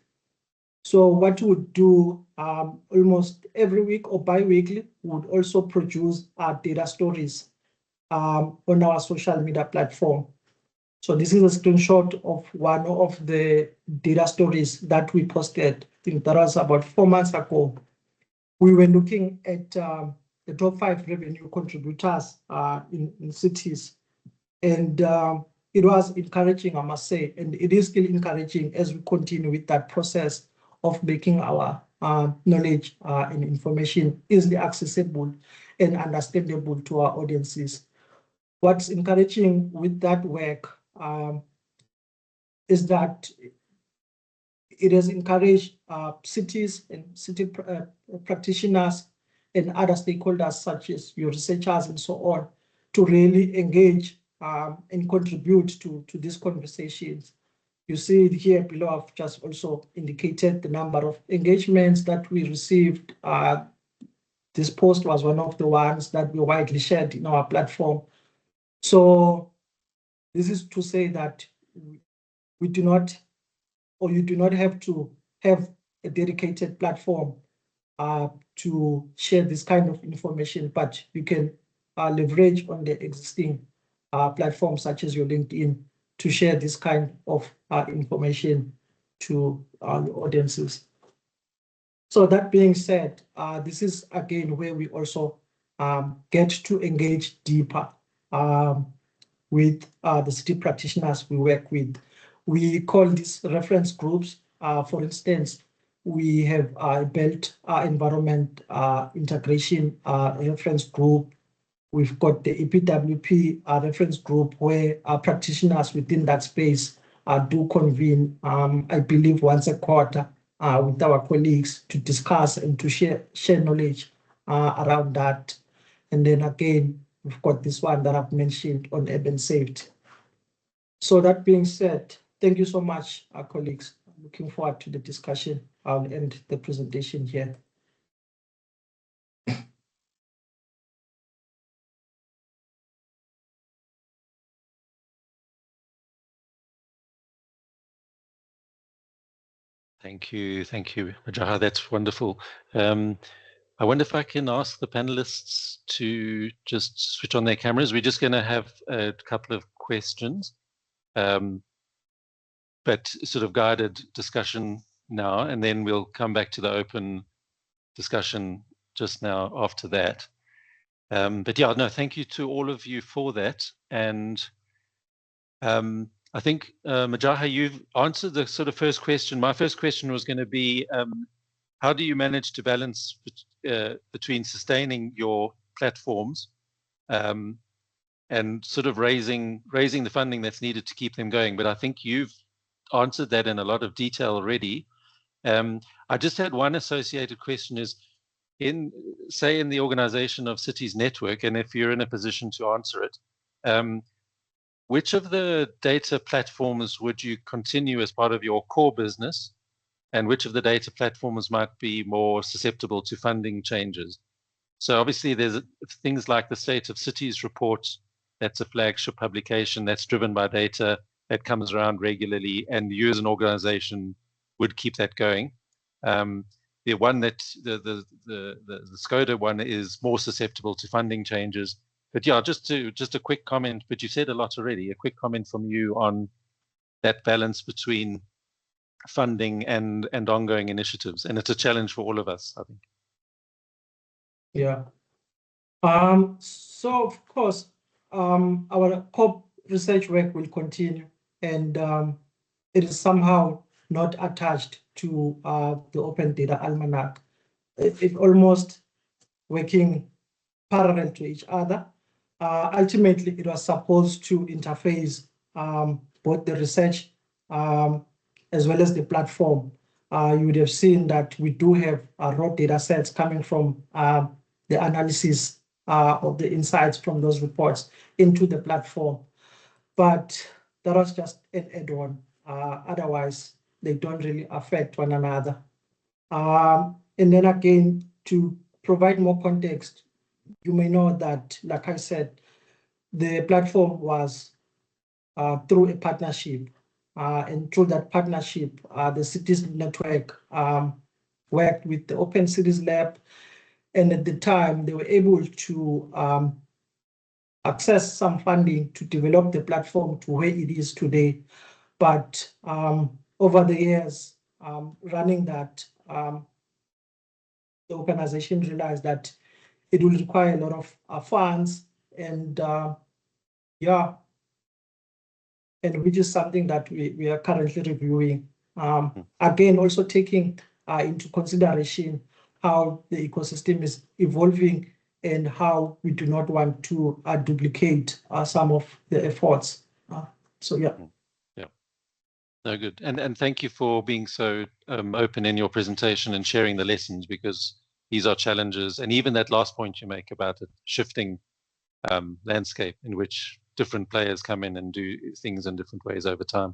So what we would do almost every week or bi-weekly, would also produce data stories on our social media platform. So this is a screenshot of one of the data stories that we posted. I think that was about 4 months ago. We were looking at the top 5 revenue contributors in cities. And it was encouraging, I must say, and it is still encouraging as we continue with that process of making our knowledge and information easily accessible and understandable to our audiences. What's encouraging with that work is that it has encouraged cities and city practitioners and other stakeholders, such as your researchers and so on, to really engage and contribute to these conversations. You see it here below. I've just also indicated the number of engagements that we received. This post was one of the ones that we widely shared in our platform. So this is to say that we do not, or you do not have to have a dedicated platform to share this kind of information, but you can leverage on the existing platforms such as your LinkedIn to share this kind of information to our audiences. So that being said, this is again where we also get to engage deeper with the city practitioners we work with. We call these reference groups. For instance, we have a built environment integration reference group. We've got the EPWP reference group where our practitioners within that space do convene, I believe, once a quarter with our colleagues to discuss and to share knowledge around that. And then again, we've got this one that I've mentioned on urban safety. So that being said, thank you so much, our colleagues. I'm looking forward to the discussion. I'll end the presentation here. Thank you, Majaha. That's wonderful. I wonder if I can ask the panelists to just switch on their cameras. We're just going to have a couple of questions, but sort of guided discussion now, and then we'll come back to the open discussion just now after that. But yeah, no, thank you to all of you for that. And I think, Majaha, you've answered the sort of first question. My first question was going to be, how do you manage to balance between sustaining your platforms and sort of raising the funding that's needed to keep them going? But I think you've answered that in a lot of detail already. I just had one associated question is, in the organization of Cities Network, and if you're in a position to answer it, which of the data platforms would you continue as part of your core business, and which of the data platforms might be more susceptible to funding changes? So obviously there's things like the State of Cities report. That's a flagship publication that's driven by data that comes around regularly, and you as an organization would keep that going. The one that the SCODA one is more susceptible to funding changes. But yeah, just a quick comment, but you said a lot already, a quick comment from you on that balance between funding and ongoing initiatives. And it's a challenge for all of us, I think. Yeah. So of course, our core research work will continue, and it is somehow not attached to the Open Data Almanac. It's almost working parallel to each other. Ultimately, it was supposed to interface both the research as well as the platform. You would have seen that we do have raw data sets coming from the analysis of the insights from those reports into the platform. But that was just an add-on. Otherwise, they don't really affect one another. And then again, to provide more context, you may know that, like I said, the platform was through a partnership. And through that partnership, the Cities Network worked with the Open Cities Lab. And at the time, they were able to access some funding to develop the platform to where it is today. But over the years, running that, the organization realized that it will require a lot of funds, and yeah, and which is something that we are currently reviewing. Again, also taking into consideration how the ecosystem is evolving and how we do not want to duplicate some of the efforts. So yeah. Yeah. No, good. And thank you for being so open in your presentation and sharing the lessons, because these are challenges. And even that last point you make about it, shifting landscape in which different players come in and do things in different ways over time.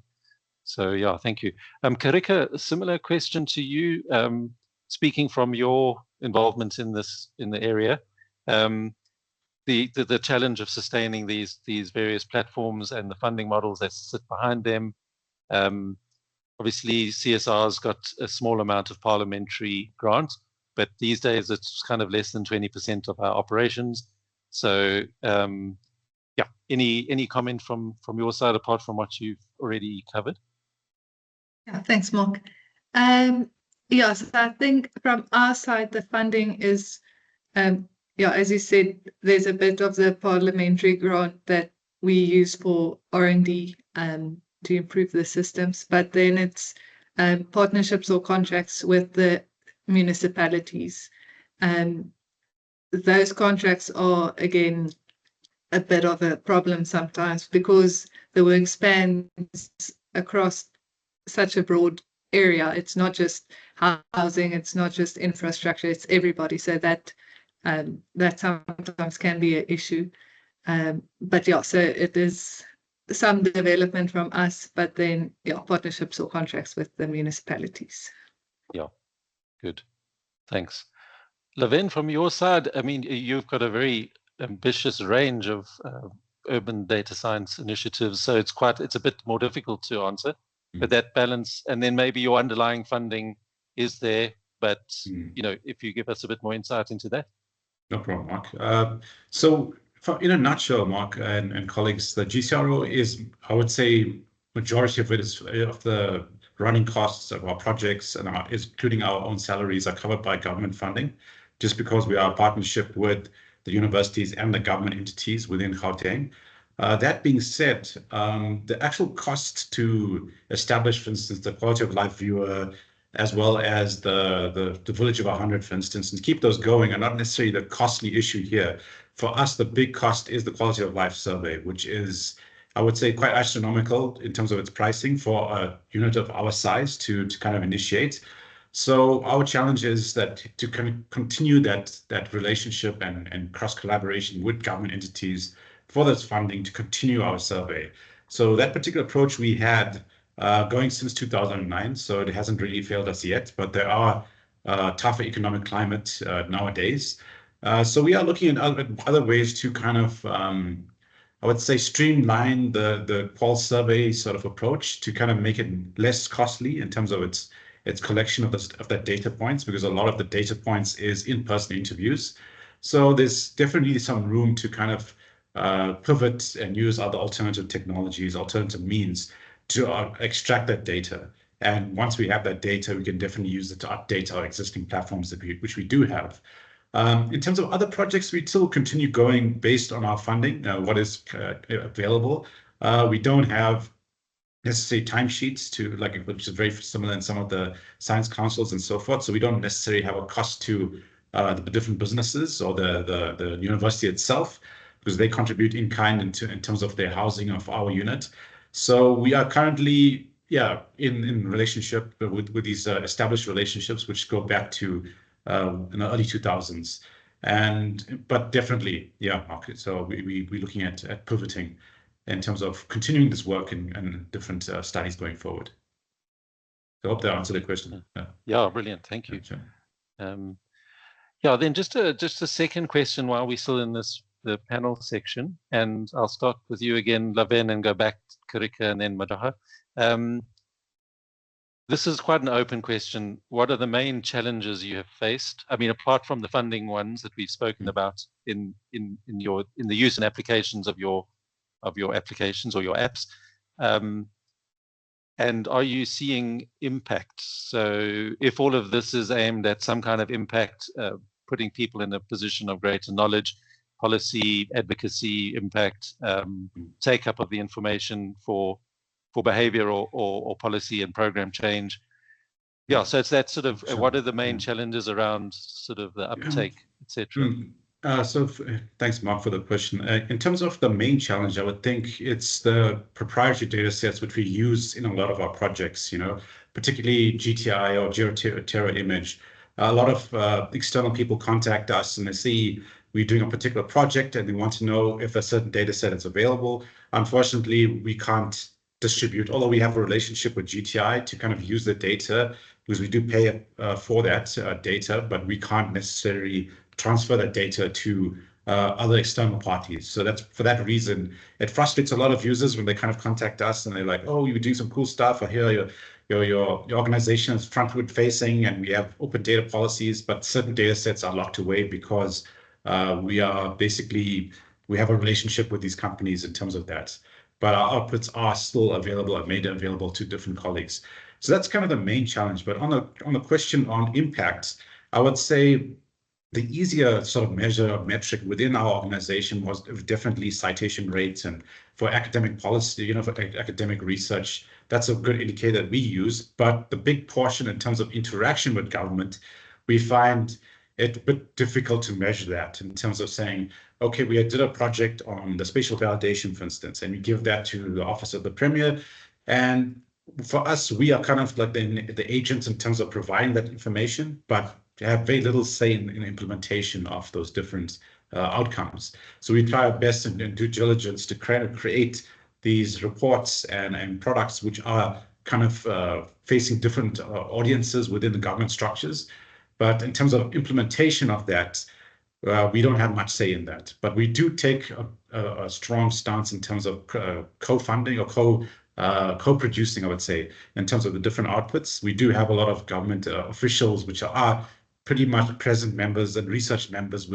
So yeah, thank you. Karika, a similar question to you. Speaking from your involvement in the area, the challenge of sustaining these various platforms and the funding models that sit behind them. Obviously, CSR's got a small amount of parliamentary grant, but these days it's kind of less than 20% of our operations. So yeah, any comment from your side apart from what you've already covered? Yeah, thanks, Mark. Yeah, so I think from our side, the funding is, yeah, as you said, there's a bit of the parliamentary grant that we use for R&D to improve the systems, but then it's partnerships or contracts with the municipalities. Those contracts are, again, a bit of a problem sometimes because the work spans across such a broad area. It's not just housing, it's not just infrastructure, it's everybody. So that sometimes can be an issue. But yeah, so it is some development from us, but then yeah, partnerships or contracts with the municipalities. Yeah, good. Thanks. Lavin, from your side, I mean, you've got a very ambitious range of urban data science initiatives, so it's a bit more difficult to answer. But that balance, and then maybe your underlying funding is there, but you know, if you give us a bit more insight into that. No problem, Mark. So in a nutshell, Mark and colleagues, the GCRO is, I would say, majority of it is of the running costs of our projects, and including our own salaries, are covered by government funding, just because we are a partnership with the universities and the government entities within Gauteng. That being said, the actual cost to establish, for instance, the quality of life viewer, as well as the Village of 100, for instance, and keep those going are not necessarily the costly issue here. For us, the big cost is the quality of life survey, which is, I would say, quite astronomical in terms of its pricing for a unit of our size to kind of initiate. So our challenge is that to kind of continue that relationship and cross collaboration with government entities for this funding to continue our survey. So that particular approach we had going since 2009, so it hasn't really failed us yet, but there are tougher economic climate nowadays. So we are looking at other ways to kind of, I would say, streamline the qual survey sort of approach to kind of make it less costly in terms of its collection of that data points, because a lot of the data points is in-person interviews. So there's definitely some room to kind of pivot and use other alternative technologies, alternative means to extract that data. And once we have that data, we can definitely use it to update our existing platforms which we do have. In terms of other projects, we still continue going based on our funding, what is available. We don't have necessarily timesheets which is very similar in some of the science councils and so forth. So we don't necessarily have a cost to the different businesses or the university itself, because they contribute in kind in terms of their housing of our unit. So we are currently, in relationship with these established relationships, which go back to in the early 2000s. But definitely, Mark. So we're looking at pivoting in terms of continuing this work in different studies going forward. So I hope that answered the question. Yeah, brilliant. Thank you. Sure. Then just a second question while we're still in the panel section, and I'll start with you again, Laven, and go back to Karika and then Madaha. This is quite an open question. What are the main challenges you have faced? I mean, apart from the funding ones that we've spoken about in the use and applications of your applications or your apps, and are you seeing impact? So if all of this is aimed at some kind of impact, putting people in a position of greater knowledge, policy, advocacy, impact, take up of the information for behavior or policy and program change. So it's that sort of, Sure. What are the main challenges around sort of the uptake, etc.? Thanks, Mark, for the question. In terms of the main challenge, I would think it's the proprietary data sets which we use in a lot of our projects, particularly GTI or Geoterra image. A lot of external people contact us and they see we're doing a particular project and they want to know if a certain data set is available. Unfortunately, we can't distribute, although we have a relationship with GTI to kind of use the data, because we do pay for that data, but we can't necessarily transfer that data to other external parties. So that's for that reason, it frustrates a lot of users when they kind of contact us and they're like, oh, you're doing some cool stuff. I hear your organization is frontward facing and we have open data policies, but certain data sets are locked away because we have a relationship with these companies in terms of that. But our outputs are still available and made available to different colleagues. So that's kind of the main challenge. But on the question on impact, I would say the easier sort of metric within our organization was definitely citation rates, and for academic policy, for academic research, that's a good indicator that we use. But the big portion in terms of interaction with government, we find it a bit difficult to measure that in terms of saying, okay, we did a project on the spatial validation, for instance, and we give that to the Office of the Premier. And for us, we are kind of like the agents in terms of providing that information, but have very little say in implementation of those different outcomes. So we try our best in due diligence to kind of create these reports and products which are kind of facing different audiences within the government structures. But in terms of implementation of that, we don't have much say in that. But we do take a strong stance in terms of co-funding or co-producing, I would say, in terms of the different outputs. We do have a lot of government officials which are pretty much present members and research members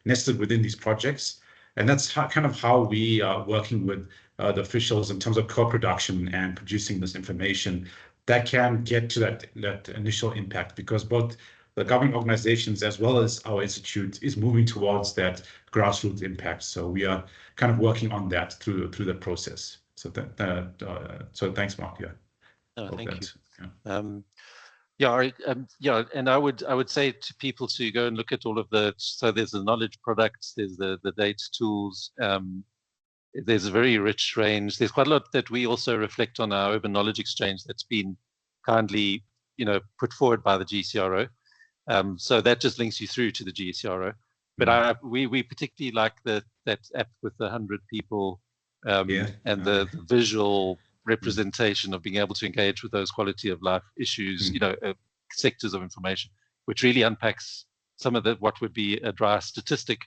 nested within these projects. And that's kind of how we are working with the officials in terms of co-production and producing this information that can get to that initial impact, because both the government organizations as well as our institute is moving towards that grassroots impact. So we are kind of working on that through the process. So so thanks, Mark. Thank you. And I would say to people to go and look at all of so there's the knowledge products, there's the data tools, there's a very rich range. There's quite a lot that we also reflect on our open knowledge exchange that's been kindly, put forward by the GCRO. So that just links you through to the GCRO. But we particularly like that app with the 100 people and the visual representation of being able to engage with those quality of life issues, sectors of information, which really unpacks some of what would be a dry statistic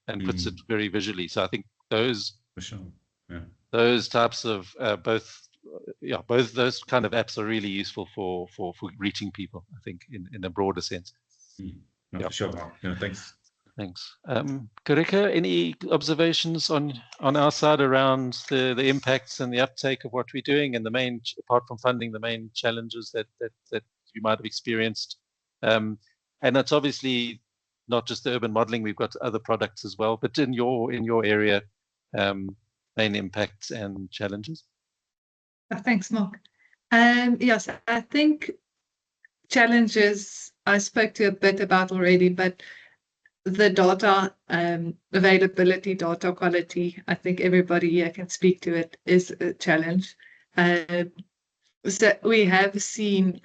and puts it very visually. So I think those those types of both those kind of apps are really useful for reaching people, I think, in a broader sense. For sure. Thanks. Thanks. Karika, any observations on our side around the impacts and the uptake of what we're doing, and the main, apart from funding, the main challenges that you might have experienced? And it's obviously not just the urban modeling, we've got other products as well, but in your area, main impacts and challenges? Thanks, Mark. Yes, I think challenges I spoke to a bit about already, but the data availability, data quality, I think everybody here can speak to it, is a challenge. So we have seen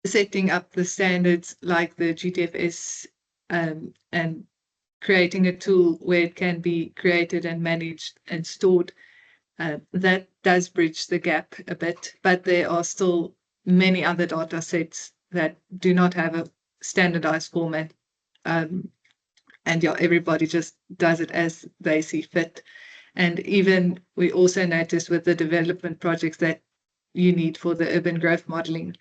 setting up the standards like the GTFS and creating a tool where it can be created and managed and stored. That does bridge the gap a bit, but there are still many other data sets that do not have a standardized format. And everybody just does it as they see fit. And even we also noticed with the development projects that you need for the urban growth modeling,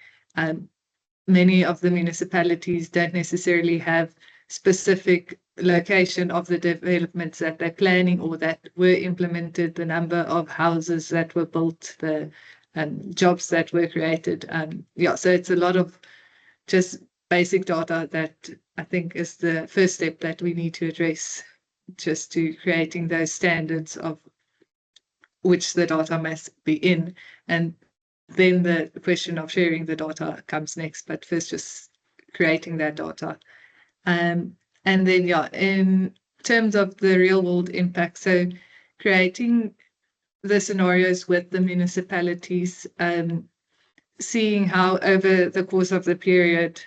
many of the municipalities don't necessarily have specific location of the developments that they're planning or that were implemented, the number of houses that were built, the jobs that were created. So it's a lot of just basic data that I think is the first step that we need to address, just to creating those standards of which the data must be in. And then the question of sharing the data comes next, but first just creating that data. And then, in terms of the real world impact, so creating the scenarios with the municipalities, seeing how over the course of the period,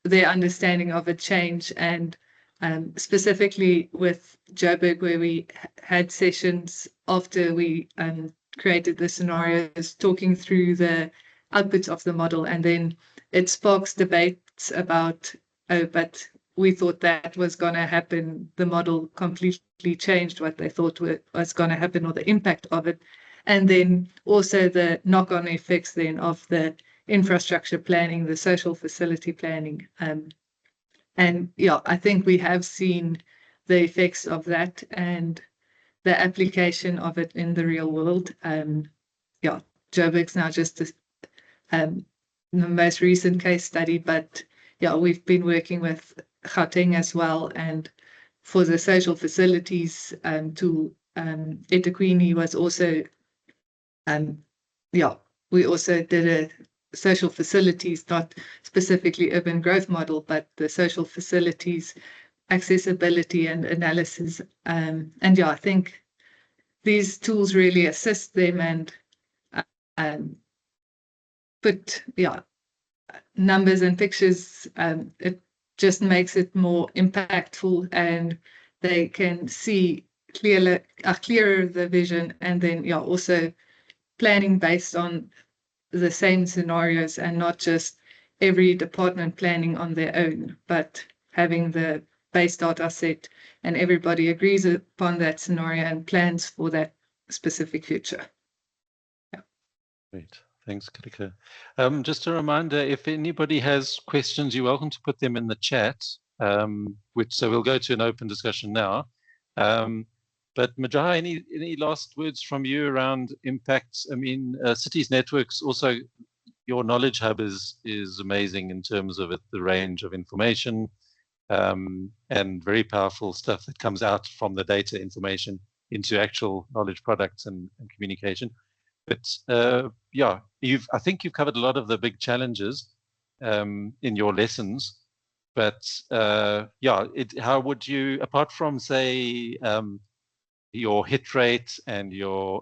their understanding of a change, and specifically with Joburg, where we had sessions after we created the scenarios, talking through the outputs of the model, and then it sparks debates about, but we thought that was going to happen. The model completely changed what they thought was going to happen, or the impact of it. And then also the knock-on effects then of the infrastructure planning, the social facility planning. I think we have seen the effects of that and the application of it in the real world. Joburg's now just the most recent case study, but we've been working with Gauteng as well, and for the social facilities tool, eThekwini was also, we also did a social facilities, not specifically urban growth model, but the social facilities accessibility and analysis. I think these tools really assist them and put numbers and pictures. It just makes it more impactful, and they can see clearer the vision, and then also planning based on the same scenarios, and not just every department planning on their own, but having the base data set and everybody agrees upon that scenario and plans for that specific future. Great. Thanks, Karika. Just a reminder, if anybody has questions, you're welcome to put them in the chat, so we'll go to an open discussion now. But Majaha, any last words from you around impacts? I mean, Cities Networks, also your knowledge hub is amazing in terms of the range of information and very powerful stuff that comes out from the data information into actual knowledge products and communication. But I think you've covered a lot of the big challenges in your lessons. But how would you, apart from say your hit rate and your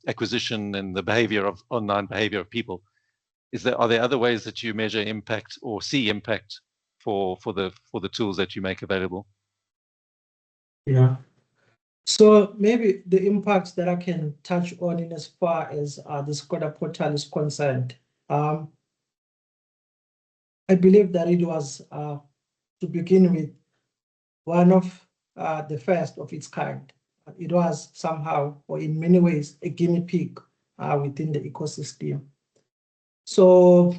acquisition and the behavior of online behavior of people, are there other ways that you measure impact or see impact for the tools that you make available? Yeah. So maybe the impacts that I can touch on in as far as the Skoda portal is concerned. I believe that it was, to begin with, one of the first of its kind. It was somehow, or in many ways, a guinea pig within the ecosystem. So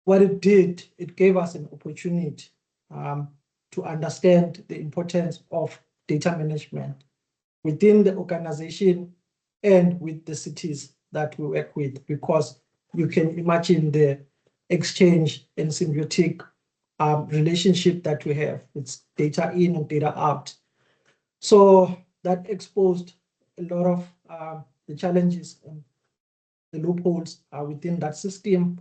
what it did, it gave us an opportunity to understand the importance of data management within the organization and with the cities that we work with, because you can imagine the exchange and symbiotic relationship that we have. It's data in and data out. So that exposed a lot of the challenges and the loopholes within that system,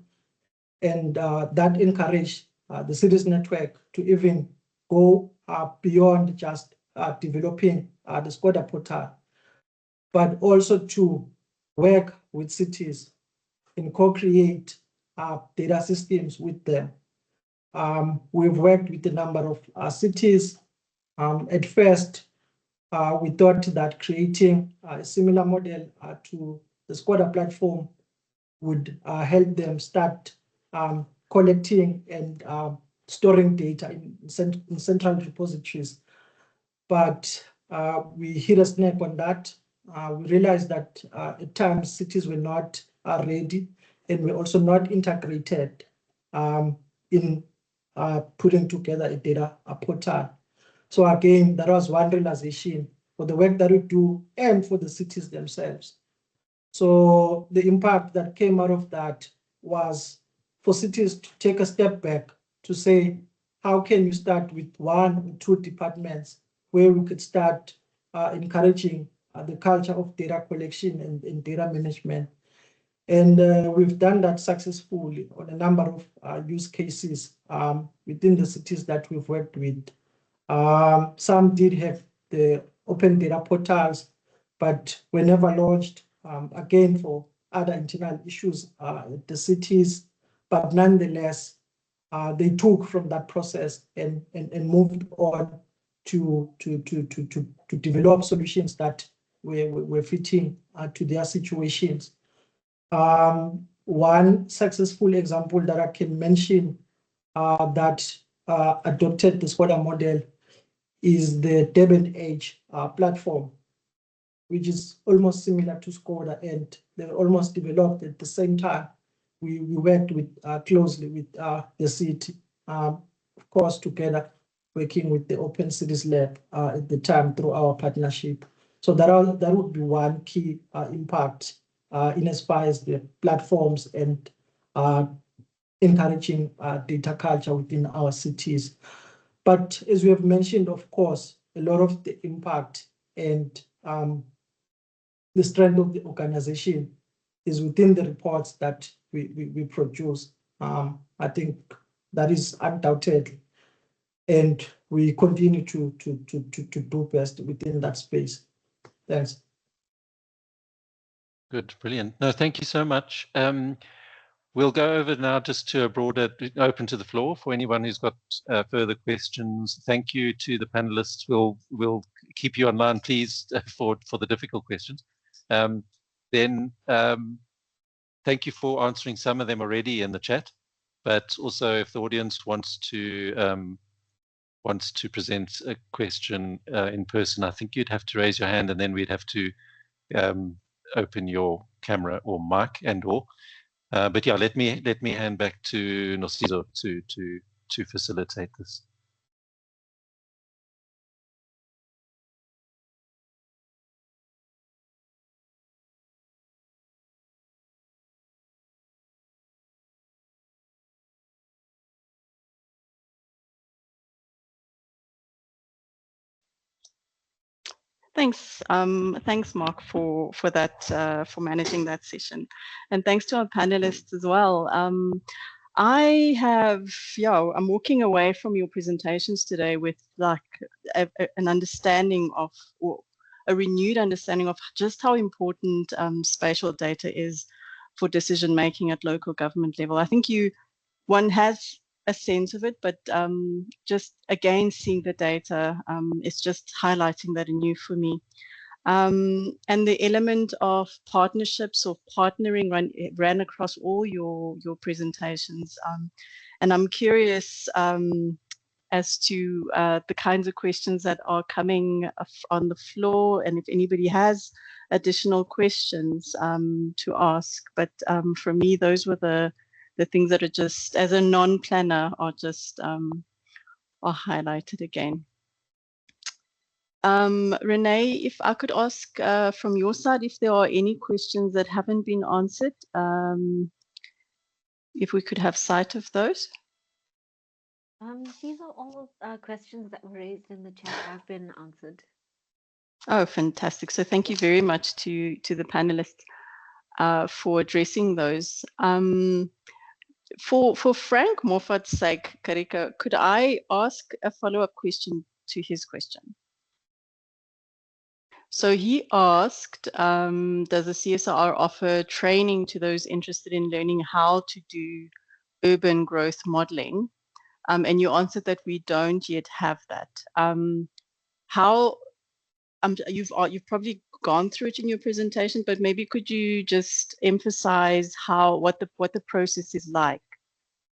and that encouraged the cities network to even go beyond just developing the Skoda portal, but also to work with cities and co-create data systems with them. We've worked with a number of cities. At first, we thought that creating a similar model to the Skoda platform would help them start collecting and storing data in central repositories. But we hit a snag on that. We realized that at times cities were not ready, and were also not integrated in putting together a data portal. So again, that was one realization for the work that we do and for the cities themselves. So the impact that came out of that was for cities to take a step back to say, how can you start with one or two departments where we could start encouraging the culture of data collection and data management. And we've done that successfully on a number of use cases within the cities that we've worked with. Some did have the open data portals, but were never launched, again, for other internal issues at the cities. But nonetheless, they took from that process and moved on to develop solutions that were fitting to their situations. One successful example that I can mention that adopted the Skoda model is the Durban Edge platform, which is almost similar to Skoda, and they were almost developed at the same time. We worked with closely with the city, of course, together, working with the Open Cities Lab at the time through our partnership. So that would be one key impact in as far as the platforms and encouraging data culture within our cities. But as we have mentioned, of course, a lot of the impact and the strength of the organization is within the reports that we produce. I think that is undoubted, and we continue to do best within that space. Thanks. Good, brilliant. No, thank you so much. We'll go over now just to a broader, open to the floor for anyone who's got further questions. Thank you to the panelists. We'll keep you online, please, for the difficult questions. Then thank you for answering some of them already in the chat, but also if the audience wants to present a question in person, I think you'd have to raise your hand, and then we'd have to open your camera or mic and/or. But yeah, let me hand back to Nosizo to facilitate this. Thanks, thanks, Mark, for that, for managing that session, and thanks to our panelists as well. I'm walking away from your presentations today with like an understanding of, or a renewed understanding of just how important spatial data is for decision making at local government level. I think one has a sense of it, but just again seeing the data, it's just highlighting that anew for me. And the element of partnerships or partnering ran across all your presentations. And I'm curious as to the kinds of questions that are coming on the floor, and if anybody has additional questions to ask. But for me, those were the things that are just, as a non-planner, are just are highlighted again. Renee, if I could ask from your side if there are any questions that haven't been answered, if we could have sight of those. These are all questions that were raised in the chat have been answered. Oh, fantastic. So thank you very much to the panelists for addressing those. For Frank Moffat's sake, Karika, could I ask a follow-up question to his question? So he asked, does the CSR offer training to those interested in learning how to do urban growth modeling? And you answered that we don't yet have that. You've probably gone through it in your presentation, but maybe could you just emphasize what the process is like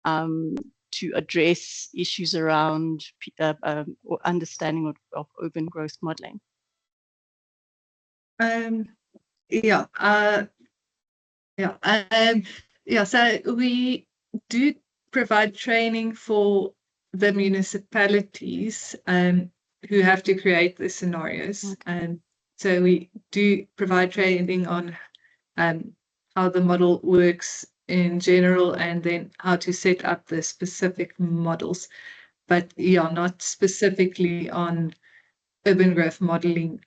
to address issues around or understanding of urban growth modeling? So we do provide training for the municipalities who have to create the scenarios. Okay. So we do provide training on how the model works in general, and then how to set up the specific models. But yeah, not specifically on urban growth modeling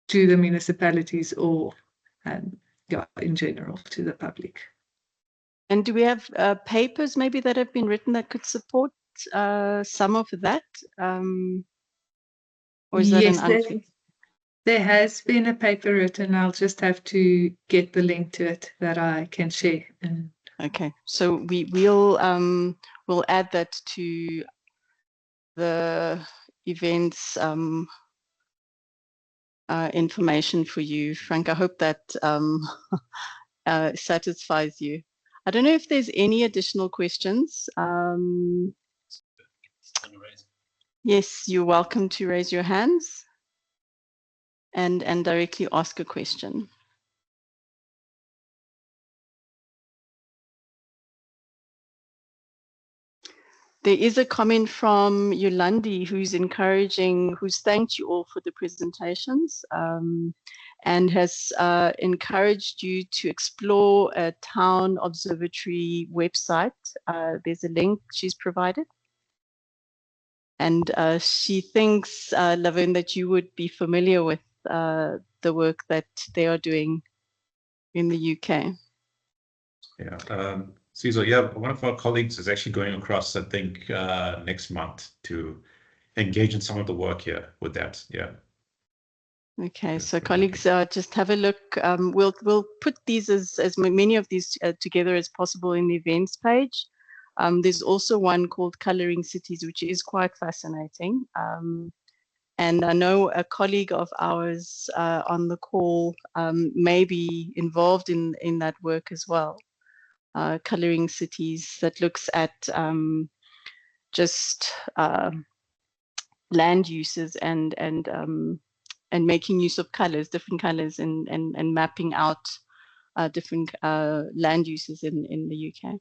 to the municipalities or in general to the public. And do we have papers maybe that have been written that could support some of that? Or is that an there has been a paper written. I'll just have to get the link to it that I can share. Okay, so we'll add that to the events information for you, Frank. I hope that satisfies you. I don't know if there's any additional questions. Yes, you're welcome to raise your hands and directly ask a question. There is a comment from Yolandi who's thanked you all for the presentations and has encouraged you to explore a town observatory website. There's a link she's provided. And she thinks, Lavin, that you would be familiar with the work that they are doing in the UK. Yeah, Cecil, yeah, one of our colleagues is actually going across, I think, next month to engage in some of the work here with that. Yeah. Okay, so colleagues, just have a look. We'll put these as many of these together as possible in the events page. There's also one called Coloring Cities, which is quite fascinating. And I know a colleague of ours on the call may be involved in that work as well. Coloring Cities, that looks at just land uses and making use of colors, different colors, and mapping out different land uses in the UK.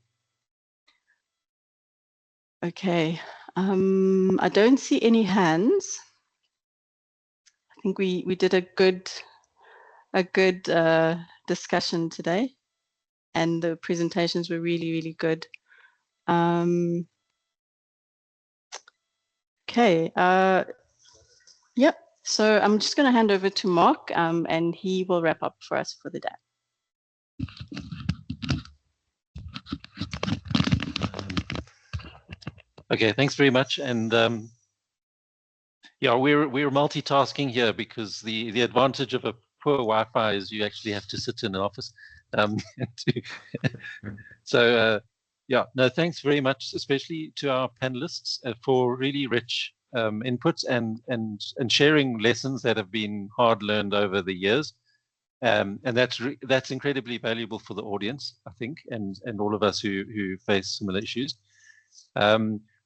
Okay, I don't see any hands. I think we did a good discussion today, and the presentations were really good. Okay, yep. So I'm just going to hand over to Mark, and he will wrap up for us for the day. Okay, thanks very much. And yeah, we're multitasking here because the advantage of a poor Wi-Fi is you actually have to sit in an office. So Yeah, no, thanks very much, especially to our panelists for really rich inputs and sharing lessons that have been hard learned over the years. And that's incredibly valuable for the audience, I think, and all of us who face similar issues.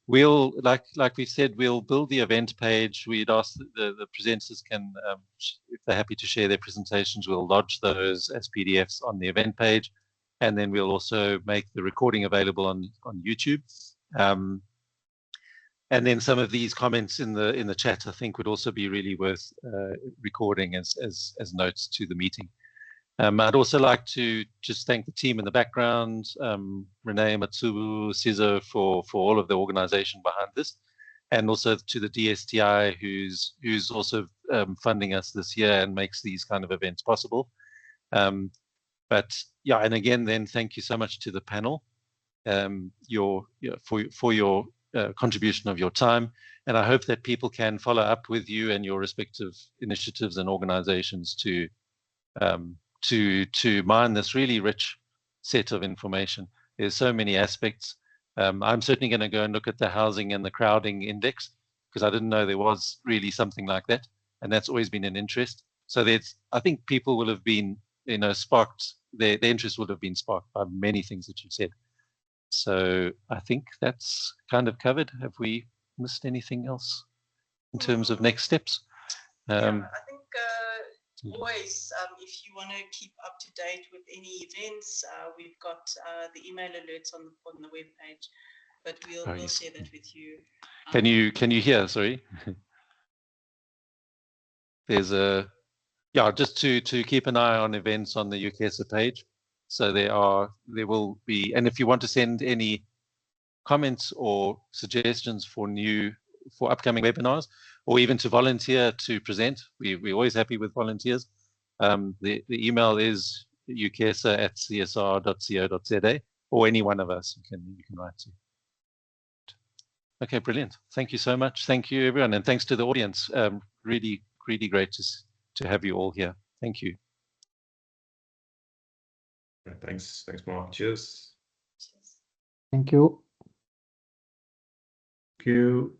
We'll, like we said, we'll build the event page. We'd ask the presenters can, if they're happy to share their presentations, we'll lodge those as PDFs on the event page. And then we'll also make the recording available on YouTube. And then some of these comments in the chat, I think, would also be really worth recording as notes to the meeting. I'd also like to just thank the team in the background, Renee, Matsubu, Sizo, for all of the organization behind this, and also to the DSTI, who's also funding us this year and makes these kind of events possible. But yeah, and again, then thank you so much to the panel for your contribution of your time. And I hope that people can follow up with you and your respective initiatives and organizations to mine this really rich set of information. There's so many aspects. I'm certainly going to go and look at the housing and the crowding index, because I didn't know there was really something like that. And that's always been an interest. So I think people will have been, sparked, their interest would have been sparked by many things that you said. So I think that's kind of covered. Have we missed anything else in terms of next steps? I think always, if you want to keep up to date with any events, we've got the email alerts on the webpage, but we'll share that with you. Can you hear? Sorry. There's just to keep an eye on events on the uKESA page. So there will be, and if you want to send any comments or suggestions for upcoming webinars, or even to volunteer to present, we're always happy with volunteers. The email is ukesa@csr.co.za, or any one of us you can write to. Okay, brilliant. Thank you so much. Thank you, everyone, and thanks to the audience. Really, really great to have you all here. Thank you. Thanks, Mark. Cheers. Thank you. Thank you.